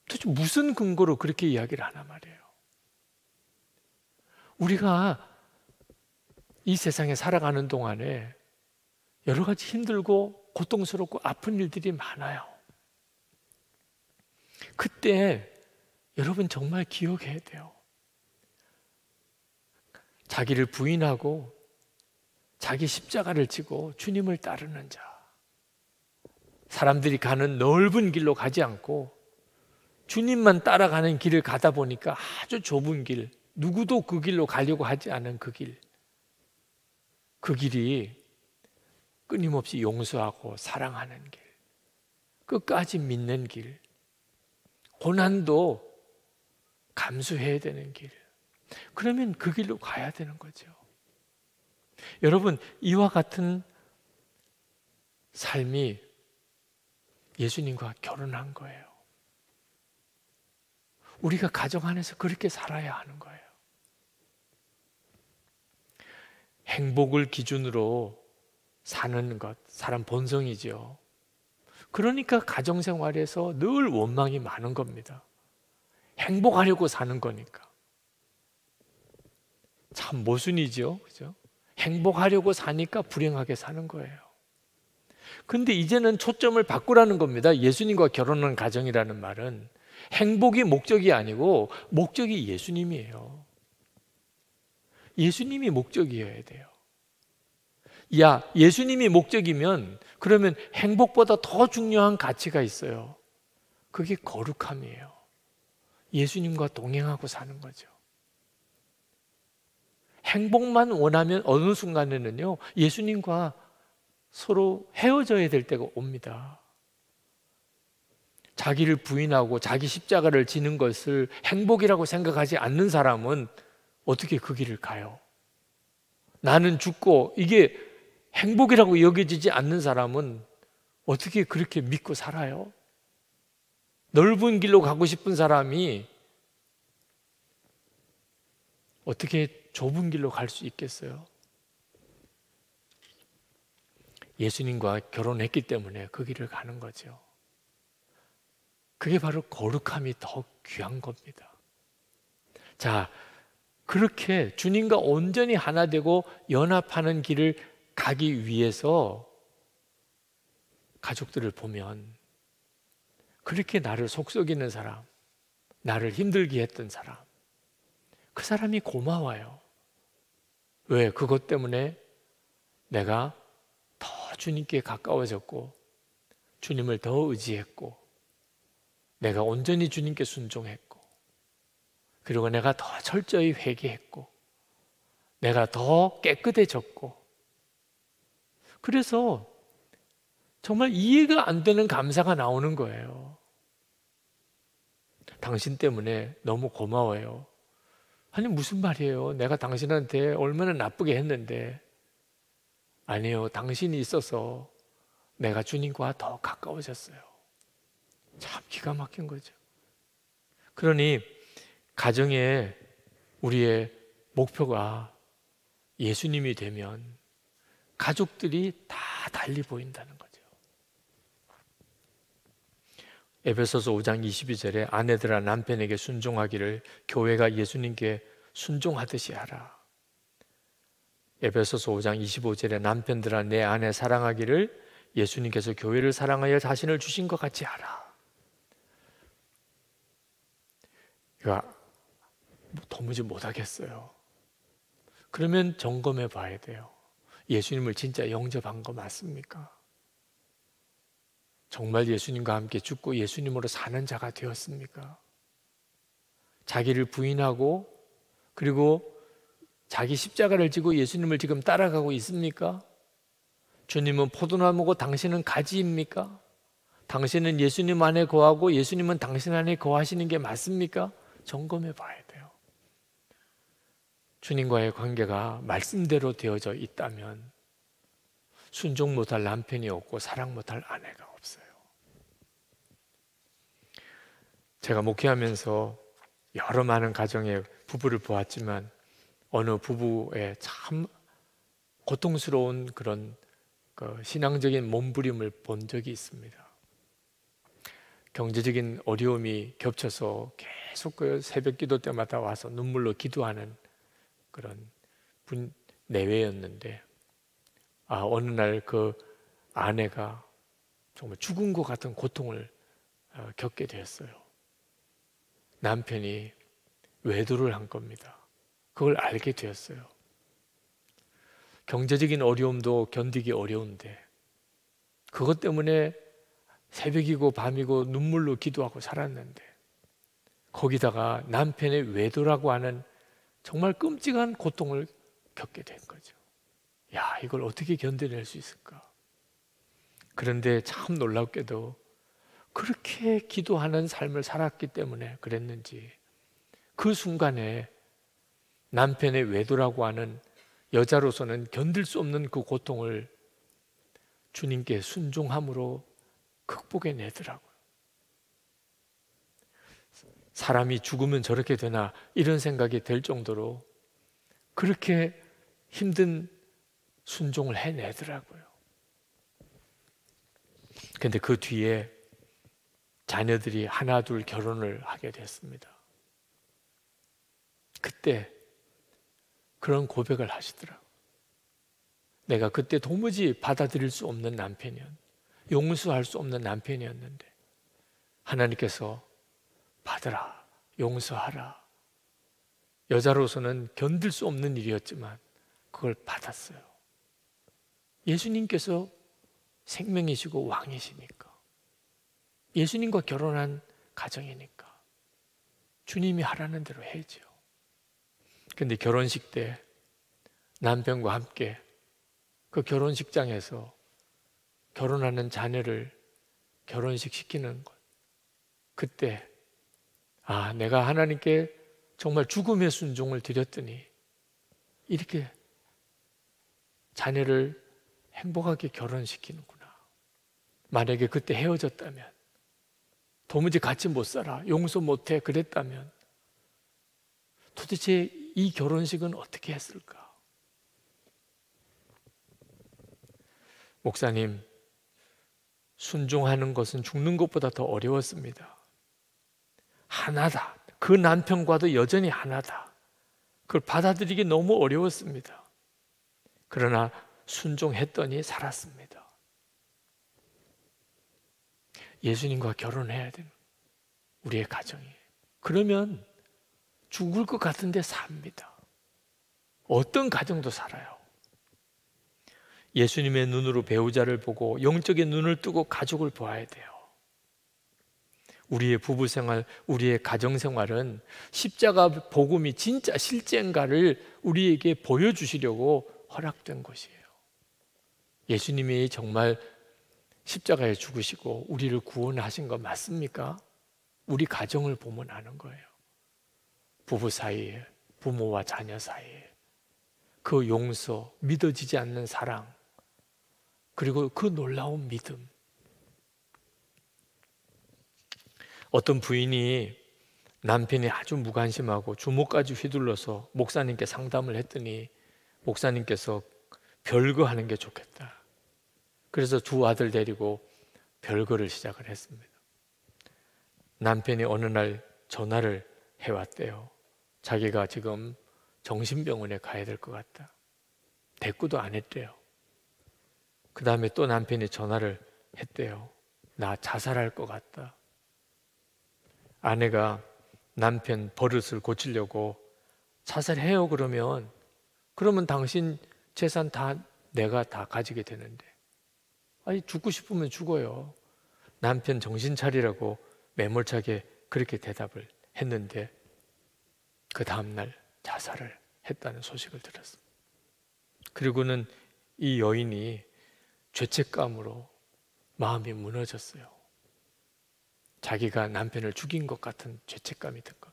도대체 무슨 근거로 그렇게 이야기를 하나 말이에요. 우리가 이 세상에 살아가는 동안에 여러 가지 힘들고 고통스럽고 아픈 일들이 많아요. 그때 여러분 정말 기억해야 돼요. 자기를 부인하고 자기 십자가를 지고 주님을 따르는 자, 사람들이 가는 넓은 길로 가지 않고 주님만 따라가는 길을 가다 보니까 아주 좁은 길, 누구도 그 길로 가려고 하지 않은 그 길, 그 길이 끊임없이 용서하고 사랑하는 길, 끝까지 믿는 길, 고난도 감수해야 되는 길, 그러면 그 길로 가야 되는 거죠. 여러분, 이와 같은 삶이 예수님과 결혼한 거예요. 우리가 가정 안에서 그렇게 살아야 하는 거예요. 행복을 기준으로 사는 것, 사람 본성이죠. 그러니까 가정생활에서 늘 원망이 많은 겁니다. 행복하려고 사는 거니까. 참 모순이죠, 그죠? 행복하려고 사니까 불행하게 사는 거예요. 근데 이제는 초점을 바꾸라는 겁니다. 예수님과 결혼한 가정이라는 말은 행복이 목적이 아니고 목적이 예수님이에요. 예수님이 목적이어야 돼요. 야, 예수님이 목적이면 그러면 행복보다 더 중요한 가치가 있어요. 그게 거룩함이에요. 예수님과 동행하고 사는 거죠. 행복만 원하면 어느 순간에는요, 예수님과 서로 헤어져야 될 때가 옵니다. 자기를 부인하고 자기 십자가를 지는 것을 행복이라고 생각하지 않는 사람은 어떻게 그 길을 가요? 나는 죽고 이게 행복이라고 여겨지지 않는 사람은 어떻게 그렇게 믿고 살아요? 넓은 길로 가고 싶은 사람이 어떻게 좁은 길로 갈 수 있겠어요? 예수님과 결혼했기 때문에 그 길을 가는 거죠. 그게 바로 거룩함이 더 귀한 겁니다. 자, 그렇게 주님과 온전히 하나 되고 연합하는 길을 가기 위해서 가족들을 보면 그렇게 나를 속썩이는 사람, 나를 힘들게 했던 사람, 그 사람이 고마워요. 왜? 그것 때문에 내가 더 주님께 가까워졌고 주님을 더 의지했고 내가 온전히 주님께 순종했고 그리고 내가 더 철저히 회개했고 내가 더 깨끗해졌고 그래서 정말 이해가 안 되는 감사가 나오는 거예요. 당신 때문에 너무 고마워요. 아니 무슨 말이에요? 내가 당신한테 얼마나 나쁘게 했는데. 아니요, 당신이 있어서 내가 주님과 더 가까워졌어요. 참 기가 막힌 거죠. 그러니 가정에 우리의 목표가 예수님이 되면 가족들이 다 달리 보인다는 거죠. 에베소서 5장 22절에 아내들아 남편에게 순종하기를 교회가 예수님께 순종하듯이 하라. 에베소서 5장 25절에 남편들아 내 아내 사랑하기를 예수님께서 교회를 사랑하여 자신을 주신 것 같이 하라. 이거 도무지 못하겠어요. 그러면 점검해 봐야 돼요. 예수님을 진짜 영접한 거 맞습니까? 정말 예수님과 함께 죽고 예수님으로 사는 자가 되었습니까? 자기를 부인하고 그리고 자기 십자가를 지고 예수님을 지금 따라가고 있습니까? 주님은 포도나무고 당신은 가지입니까? 당신은 예수님 안에 거하고 예수님은 당신 안에 거하시는 게 맞습니까? 점검해 봐야 돼요. 주님과의 관계가 말씀대로 되어져 있다면 순종 못할 남편이 없고 사랑 못할 아내가 없어요. 제가 목회하면서 여러 많은 가정의 부부를 보았지만 어느 부부의 참 고통스러운 그런 신앙적인 몸부림을 본 적이 있습니다. 경제적인 어려움이 겹쳐서 계속 그 새벽 기도 때마다 와서 눈물로 기도하는 그런 내외였는데 어느 날 그 아내가 정말 죽은 것 같은 고통을 겪게 되었어요. 남편이 외도를 한 겁니다. 그걸 알게 되었어요. 경제적인 어려움도 견디기 어려운데 그것 때문에 새벽이고 밤이고 눈물로 기도하고 살았는데 거기다가 남편의 외도라고 하는 정말 끔찍한 고통을 겪게 된 거죠. 야, 이걸 어떻게 견뎌낼 수 있을까? 그런데 참 놀랍게도 그렇게 기도하는 삶을 살았기 때문에 그랬는지 그 순간에 남편의 외도라고 하는 여자로서는 견딜 수 없는 그 고통을 주님께 순종함으로 극복해내더라고요. 사람이 죽으면 저렇게 되나 이런 생각이 들 정도로 그렇게 힘든 순종을 해내더라고요. 근데 그 뒤에 자녀들이 하나 둘 결혼을 하게 됐습니다. 그때 그런 고백을 하시더라고요. 내가 그때 도무지 받아들일 수 없는 남편이었는데 용서할 수 없는 남편이었는데 하나님께서 받으라, 용서하라. 여자로서는 견딜 수 없는 일이었지만 그걸 받았어요. 예수님께서 생명이시고 왕이시니까 예수님과 결혼한 가정이니까 주님이 하라는 대로 해야죠. 근데 결혼식 때 남편과 함께 그 결혼식장에서 결혼하는 자녀를 결혼식 시키는 것. 그때 내가 하나님께 정말 죽음의 순종을 드렸더니 이렇게 자녀를 행복하게 결혼시키는구나. 만약에 그때 헤어졌다면, 도무지 같이 못 살아, 용서 못해 그랬다면 도대체 이 결혼식은 어떻게 했을까? 목사님, 순종하는 것은 죽는 것보다 더 어려웠습니다. 하나다. 그 남편과도 여전히 하나다. 그걸 받아들이기 너무 어려웠습니다. 그러나 순종했더니 살았습니다. 예수님과 결혼해야 되는 우리의 가정이. 그러면 죽을 것 같은데 삽니다. 어떤 가정도 살아요. 예수님의 눈으로 배우자를 보고 영적인 눈을 뜨고 가족을 보아야 돼요. 우리의 부부생활, 우리의 가정생활은 십자가 복음이 진짜 실제인가를 우리에게 보여주시려고 허락된 것이에요. 예수님이 정말 십자가에 죽으시고 우리를 구원하신 거 맞습니까? 우리 가정을 보면 아는 거예요. 부부 사이에, 부모와 자녀 사이에 그 용서, 믿어지지 않는 사랑, 그리고 그 놀라운 믿음. 어떤 부인이 남편이 아주 무관심하고 주먹까지 휘둘러서 목사님께 상담을 했더니 목사님께서 별거 하는 게 좋겠다. 그래서 두 아들 데리고 별거를 시작을 했습니다. 남편이 어느 날 전화를 해왔대요. 자기가 지금 정신병원에 가야 될 것 같다. 대꾸도 안 했대요. 그 다음에 또 남편이 전화를 했대요. 나 자살할 것 같다. 아내가 남편 버릇을 고치려고 자살해요 그러면 당신 재산 다 내가 다 가지게 되는데. 아니 죽고 싶으면 죽어요. 남편 정신 차리라고 매몰차게 그렇게 대답을 했는데 그 다음날 자살을 했다는 소식을 들었습니다. 그리고는 이 여인이 죄책감으로 마음이 무너졌어요. 자기가 남편을 죽인 것 같은 죄책감이 든 것.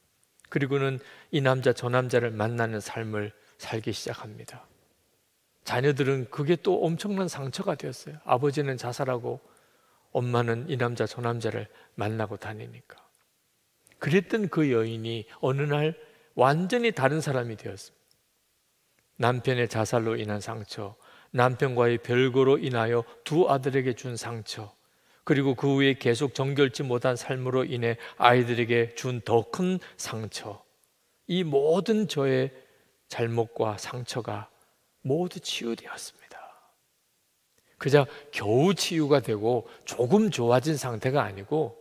그리고는 이 남자 저 남자를 만나는 삶을 살기 시작합니다. 자녀들은 그게 또 엄청난 상처가 되었어요. 아버지는 자살하고 엄마는 이 남자 저 남자를 만나고 다니니까. 그랬던 그 여인이 어느 날 완전히 다른 사람이 되었습니다. 남편의 자살로 인한 상처, 남편과의 별거로 인하여 두 아들에게 준 상처, 그리고 그 후에 계속 정결치 못한 삶으로 인해 아이들에게 준 더 큰 상처, 이 모든 저의 잘못과 상처가 모두 치유되었습니다. 그저 겨우 치유가 되고 조금 좋아진 상태가 아니고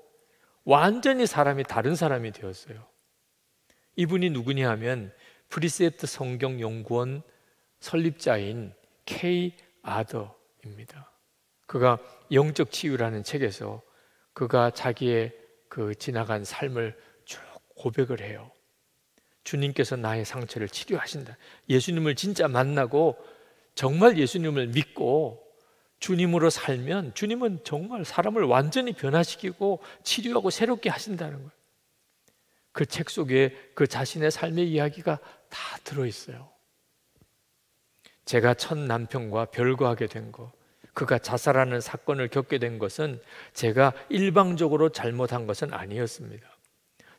완전히 사람이 다른 사람이 되었어요. 이분이 누구냐 하면 프리셉트 성경연구원 설립자인 K 아더입니다. 그가 영적 치유라는 책에서 그가 자기의 그 지나간 삶을 쭉 고백을 해요. 주님께서 나의 상처를 치료하신다. 예수님을 진짜 만나고 정말 예수님을 믿고 주님으로 살면 주님은 정말 사람을 완전히 변화시키고 치료하고 새롭게 하신다는 거예요. 그 책 속에 그 자신의 삶의 이야기가 다 들어있어요. 제가 첫 남편과 별거하게 된 것, 그가 자살하는 사건을 겪게 된 것은 제가 일방적으로 잘못한 것은 아니었습니다.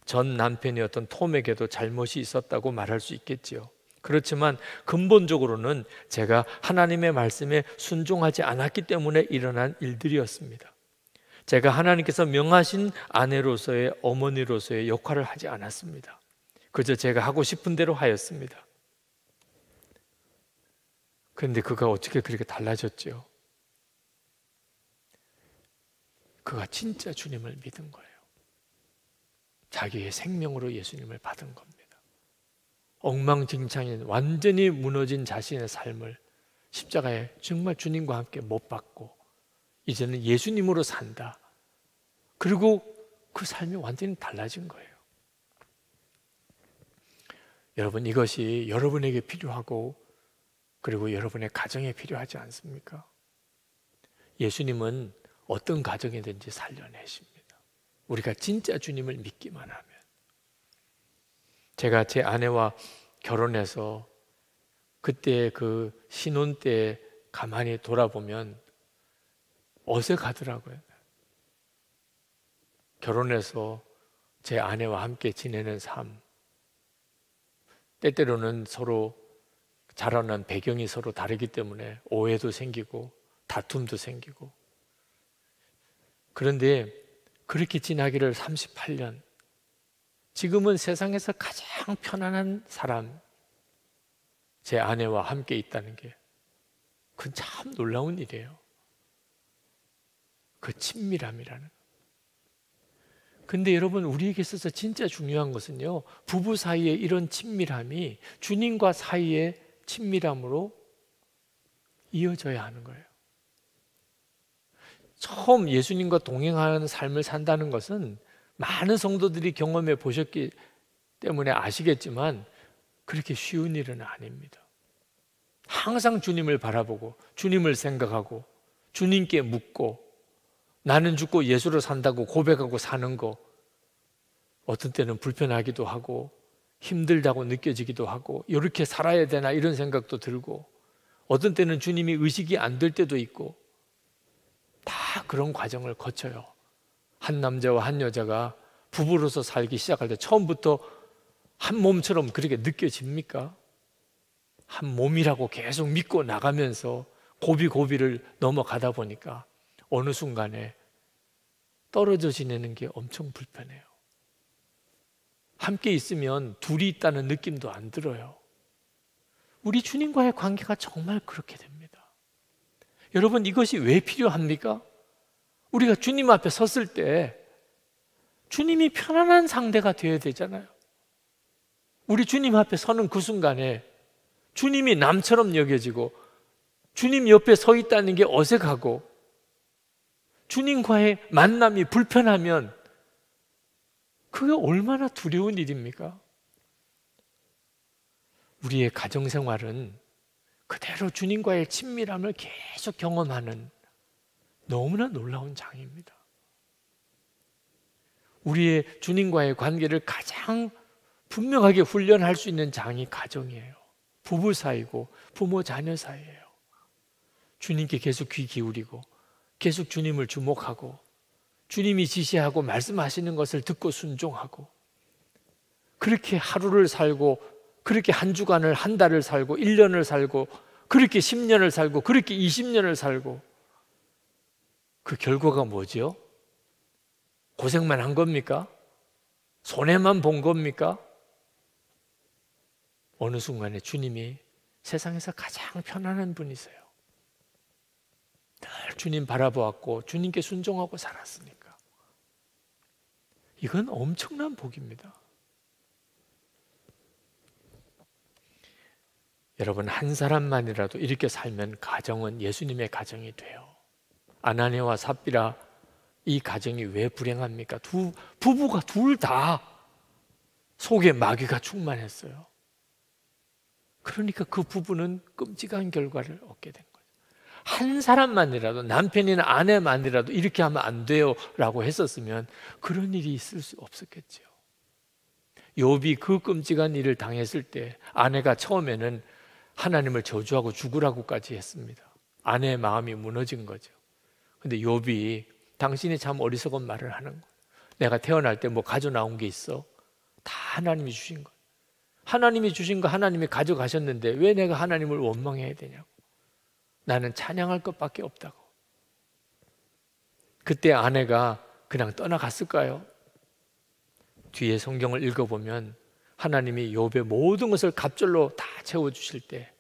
전 남편이었던 톰에게도 잘못이 있었다고 말할 수 있겠지요. 그렇지만 근본적으로는 제가 하나님의 말씀에 순종하지 않았기 때문에 일어난 일들이었습니다. 제가 하나님께서 명하신 아내로서의, 어머니로서의 역할을 하지 않았습니다. 그저 제가 하고 싶은 대로 하였습니다. 그런데 그가 어떻게 그렇게 달라졌죠? 그가 진짜 주님을 믿은 거예요. 자기의 생명으로 예수님을 받은 겁니다. 엉망진창인 완전히 무너진 자신의 삶을 십자가에 정말 주님과 함께 못 박고 이제는 예수님으로 산다. 그리고 그 삶이 완전히 달라진 거예요. 여러분, 이것이 여러분에게 필요하고 그리고 여러분의 가정에 필요하지 않습니까? 예수님은 어떤 가정이든지 살려내십니다. 우리가 진짜 주님을 믿기만 하면. 제가 제 아내와 결혼해서 그때 그 신혼 때 가만히 돌아보면 어색하더라고요. 결혼해서 제 아내와 함께 지내는 삶, 때때로는 서로 자라난 배경이 서로 다르기 때문에 오해도 생기고 다툼도 생기고, 그런데 그렇게 지나기를 38년, 지금은 세상에서 가장 편안한 사람, 제 아내와 함께 있다는 게 그건 참 놀라운 일이에요. 그 친밀함이라는. 근데 여러분, 우리에게 있어서 진짜 중요한 것은요, 부부 사이에 이런 친밀함이 주님과 사이의 친밀함으로 이어져야 하는 거예요. 처음 예수님과 동행하는 삶을 산다는 것은 많은 성도들이 경험해 보셨기 때문에 아시겠지만 그렇게 쉬운 일은 아닙니다. 항상 주님을 바라보고 주님을 생각하고 주님께 묻고 나는 죽고 예수로 산다고 고백하고 사는 거, 어떤 때는 불편하기도 하고 힘들다고 느껴지기도 하고 이렇게 살아야 되나 이런 생각도 들고, 어떤 때는 주님이 의식이 안 될 때도 있고, 다 그런 과정을 거쳐요. 한 남자와 한 여자가 부부로서 살기 시작할 때 처음부터 한 몸처럼 그렇게 느껴집니까? 한 몸이라고 계속 믿고 나가면서 고비고비를 넘어가다 보니까 어느 순간에 떨어져 지내는 게 엄청 불편해요. 함께 있으면 둘이 있다는 느낌도 안 들어요. 우리 주님과의 관계가 정말 그렇게 됩니다. 여러분, 이것이 왜 필요합니까? 우리가 주님 앞에 섰을 때 주님이 편안한 상대가 되어야 되잖아요. 우리 주님 앞에 서는 그 순간에 주님이 남처럼 여겨지고 주님 옆에 서 있다는 게 어색하고 주님과의 만남이 불편하면 그게 얼마나 두려운 일입니까? 우리의 가정생활은 그대로 주님과의 친밀함을 계속 경험하는 너무나 놀라운 장입니다. 우리의 주님과의 관계를 가장 분명하게 훈련할 수 있는 장이 가정이에요. 부부 사이고 부모 자녀 사이예요. 주님께 계속 귀 기울이고 계속 주님을 주목하고 주님이 지시하고 말씀하시는 것을 듣고 순종하고, 그렇게 하루를 살고 그렇게 한 주간을, 한 달을 살고 1년을 살고 그렇게 10년을 살고 그렇게 20년을 살고, 그 결과가 뭐죠? 고생만 한 겁니까? 손해만 본 겁니까? 어느 순간에 주님이 세상에서 가장 편안한 분이세요. 늘 주님 바라보았고 주님께 순종하고 살았으니까. 이건 엄청난 복입니다. 여러분, 한 사람만이라도 이렇게 살면 가정은 예수님의 가정이 돼요. 아나니아와 삽비라, 이 가정이 왜 불행합니까? 부부가 둘 다 속에 마귀가 충만했어요. 그러니까 그 부부는 끔찍한 결과를 얻게 된 거예요. 한 사람만이라도, 남편이나 아내만이라도 이렇게 하면 안 돼요 라고 했었으면 그런 일이 있을 수 없었겠죠. 욥이 그 끔찍한 일을 당했을 때 아내가 처음에는 하나님을 저주하고 죽으라고까지 했습니다. 아내의 마음이 무너진 거죠. 근데 욥이 당신이 참 어리석은 말을 하는 거예요. 내가 태어날 때 뭐 가져 나온 게 있어? 다 하나님이 주신 거예요. 하나님이 주신 거 하나님이 가져가셨는데 왜 내가 하나님을 원망해야 되냐고. 나는 찬양할 것밖에 없다고. 그때 아내가 그냥 떠나갔을까요? 뒤에 성경을 읽어보면 하나님이 욥의 모든 것을 갑절로 다 채워주실 때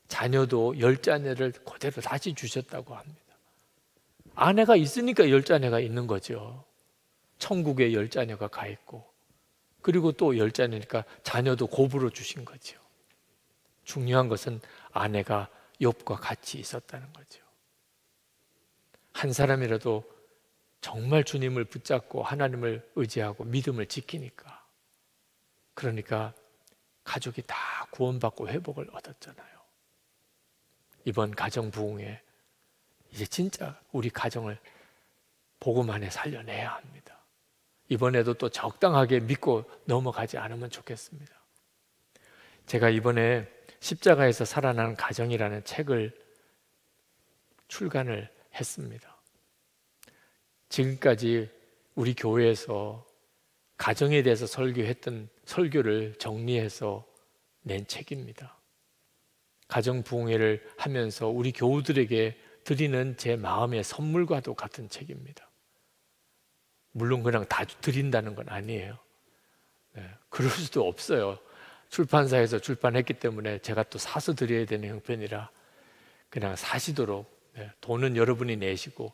자녀도 10자녀를 그대로 다시 주셨다고 합니다. 아내가 있으니까 10자녀가 있는 거죠. 천국에 10자녀가 가 있고, 그리고 또 10자녀니까 자녀도 곱으로 주신 거죠. 중요한 것은 아내가 욥과 같이 있었다는 거죠. 한 사람이라도 정말 주님을 붙잡고 하나님을 의지하고 믿음을 지키니까, 그러니까 가족이 다 구원받고 회복을 얻었잖아요. 이번 가정 부흥회 이제 진짜 우리 가정을 복음 안에 살려내야 합니다. 이번에도 또 적당하게 믿고 넘어가지 않으면 좋겠습니다. 제가 이번에 십자가에서 살아나는 가정이라는 책을 출간을 했습니다. 지금까지 우리 교회에서 가정에 대해서 설교했던 설교를 정리해서 낸 책입니다. 가정 부흥회를 하면서 우리 교우들에게 드리는 제 마음의 선물과도 같은 책입니다. 물론 그냥 다 드린다는 건 아니에요. 그럴 수도 없어요. 출판사에서 출판했기 때문에 제가 또 사서 드려야 되는 형편이라 그냥 사시도록, 돈은 여러분이 내시고,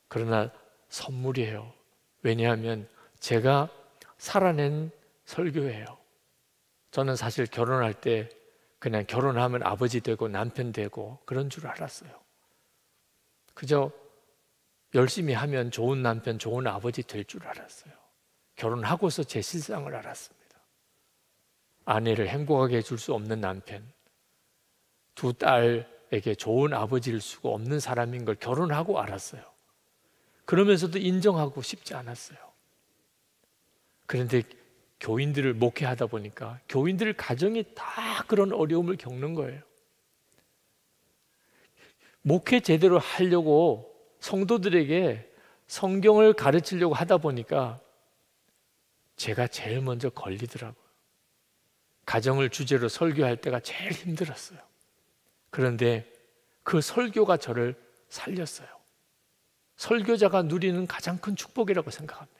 그러나 선물이에요. 왜냐하면 제가 살아낸 설교예요. 저는 사실 결혼할 때 그냥 결혼하면 아버지 되고 남편 되고 그런 줄 알았어요. 그저 열심히 하면 좋은 남편, 좋은 아버지 될 줄 알았어요. 결혼하고서 제 실상을 알았습니다. 아내를 행복하게 해줄 수 없는 남편, 두 딸에게 좋은 아버지일 수가 없는 사람인 걸 결혼하고 알았어요. 그러면서도 인정하고 싶지 않았어요. 그런데 교인들을 목회하다 보니까 교인들 가정이 다 그런 어려움을 겪는 거예요. 목회 제대로 하려고 성도들에게 성경을 가르치려고 하다 보니까 제가 제일 먼저 걸리더라고요. 가정을 주제로 설교할 때가 제일 힘들었어요. 그런데 그 설교가 저를 살렸어요. 설교자가 누리는 가장 큰 축복이라고 생각합니다.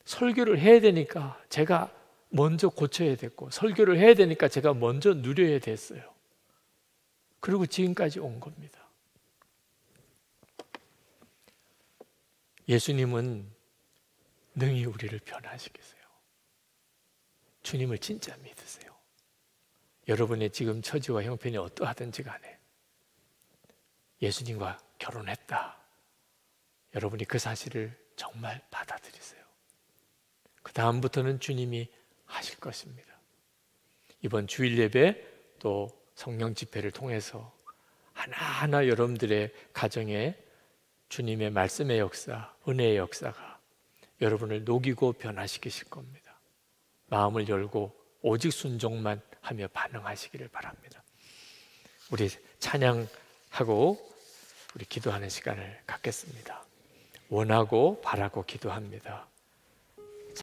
설교를 해야 되니까 제가 먼저 고쳐야 됐고, 설교를 해야 되니까 제가 먼저 누려야 됐어요. 그리고 지금까지 온 겁니다. 예수님은 능히 우리를 변화시키세요. 주님을 진짜 믿으세요. 여러분의 지금 처지와 형편이 어떠하든지 간에 예수님과 결혼했다. 여러분이 그 사실을 정말 받아들이세요. 그 다음부터는 주님이 하실 것입니다. 이번 주일 예배 또 성령 집회를 통해서 하나하나 여러분들의 가정에 주님의 말씀의 역사, 은혜의 역사가 여러분을 녹이고 변화시키실 겁니다. 마음을 열고 오직 순종만 하며 반응하시기를 바랍니다. 우리 찬양하고 우리 기도하는 시간을 갖겠습니다. 원하고 바라고 기도합니다.